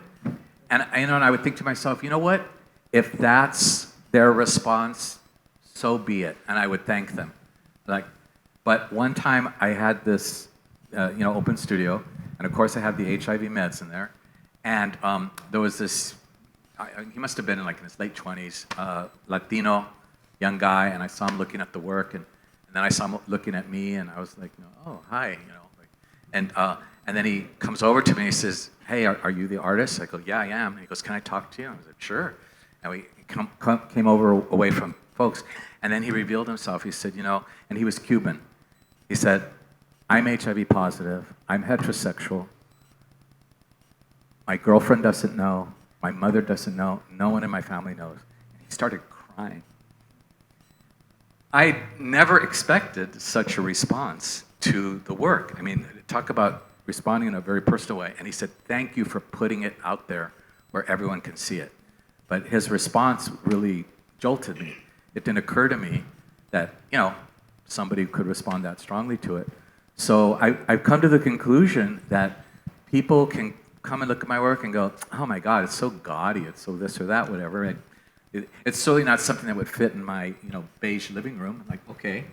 And and I would think to myself, you know what? If that's their response, so be it. And I would thank them. But one time I had this, open studio, and of course I had the HIV meds in there, and there was this. He must have been in his late 20s, Latino, young guy, and I saw him looking at the work, and then I saw him looking at me, and I was like, "Oh, hi," and then he comes over to me and he says, "Hey, are you the artist?" I go, "Yeah, I am." And he goes, "Can I talk to you?" I said, "Sure." And we came over away from folks, and then he revealed himself. He said, and he was Cuban. He said, "I'm HIV positive. I'm heterosexual. My girlfriend doesn't know. My mother doesn't know. No one in my family knows." And he started crying. I never expected such a response to the work. I mean, talk about responding in a very personal way. And he said, "Thank you for putting it out there where everyone can see it." But his response really jolted me. It didn't occur to me that, somebody could respond that strongly to it. So I've come to the conclusion that people can come and look at my work and go, "Oh my God, it's so gaudy, it's so this or that, whatever." It's certainly not something that would fit in my, beige living room. I'm like, okay,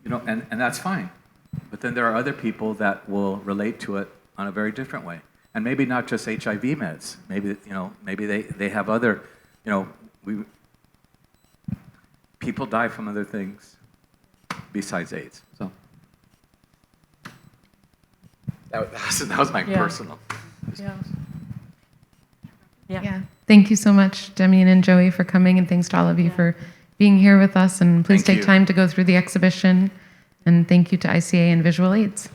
and that's fine. But then there are other people that will relate to it on a very different way. And maybe not just HIV meds. Maybe they have other, people die from other things besides AIDS. So that was my personal. Yeah. Yeah. Thank you so much, Demian and Joey, for coming, and thanks to all of you for being here with us. And please Thank take you. time to go through the exhibition. And thank you to ICA and Visual Aids.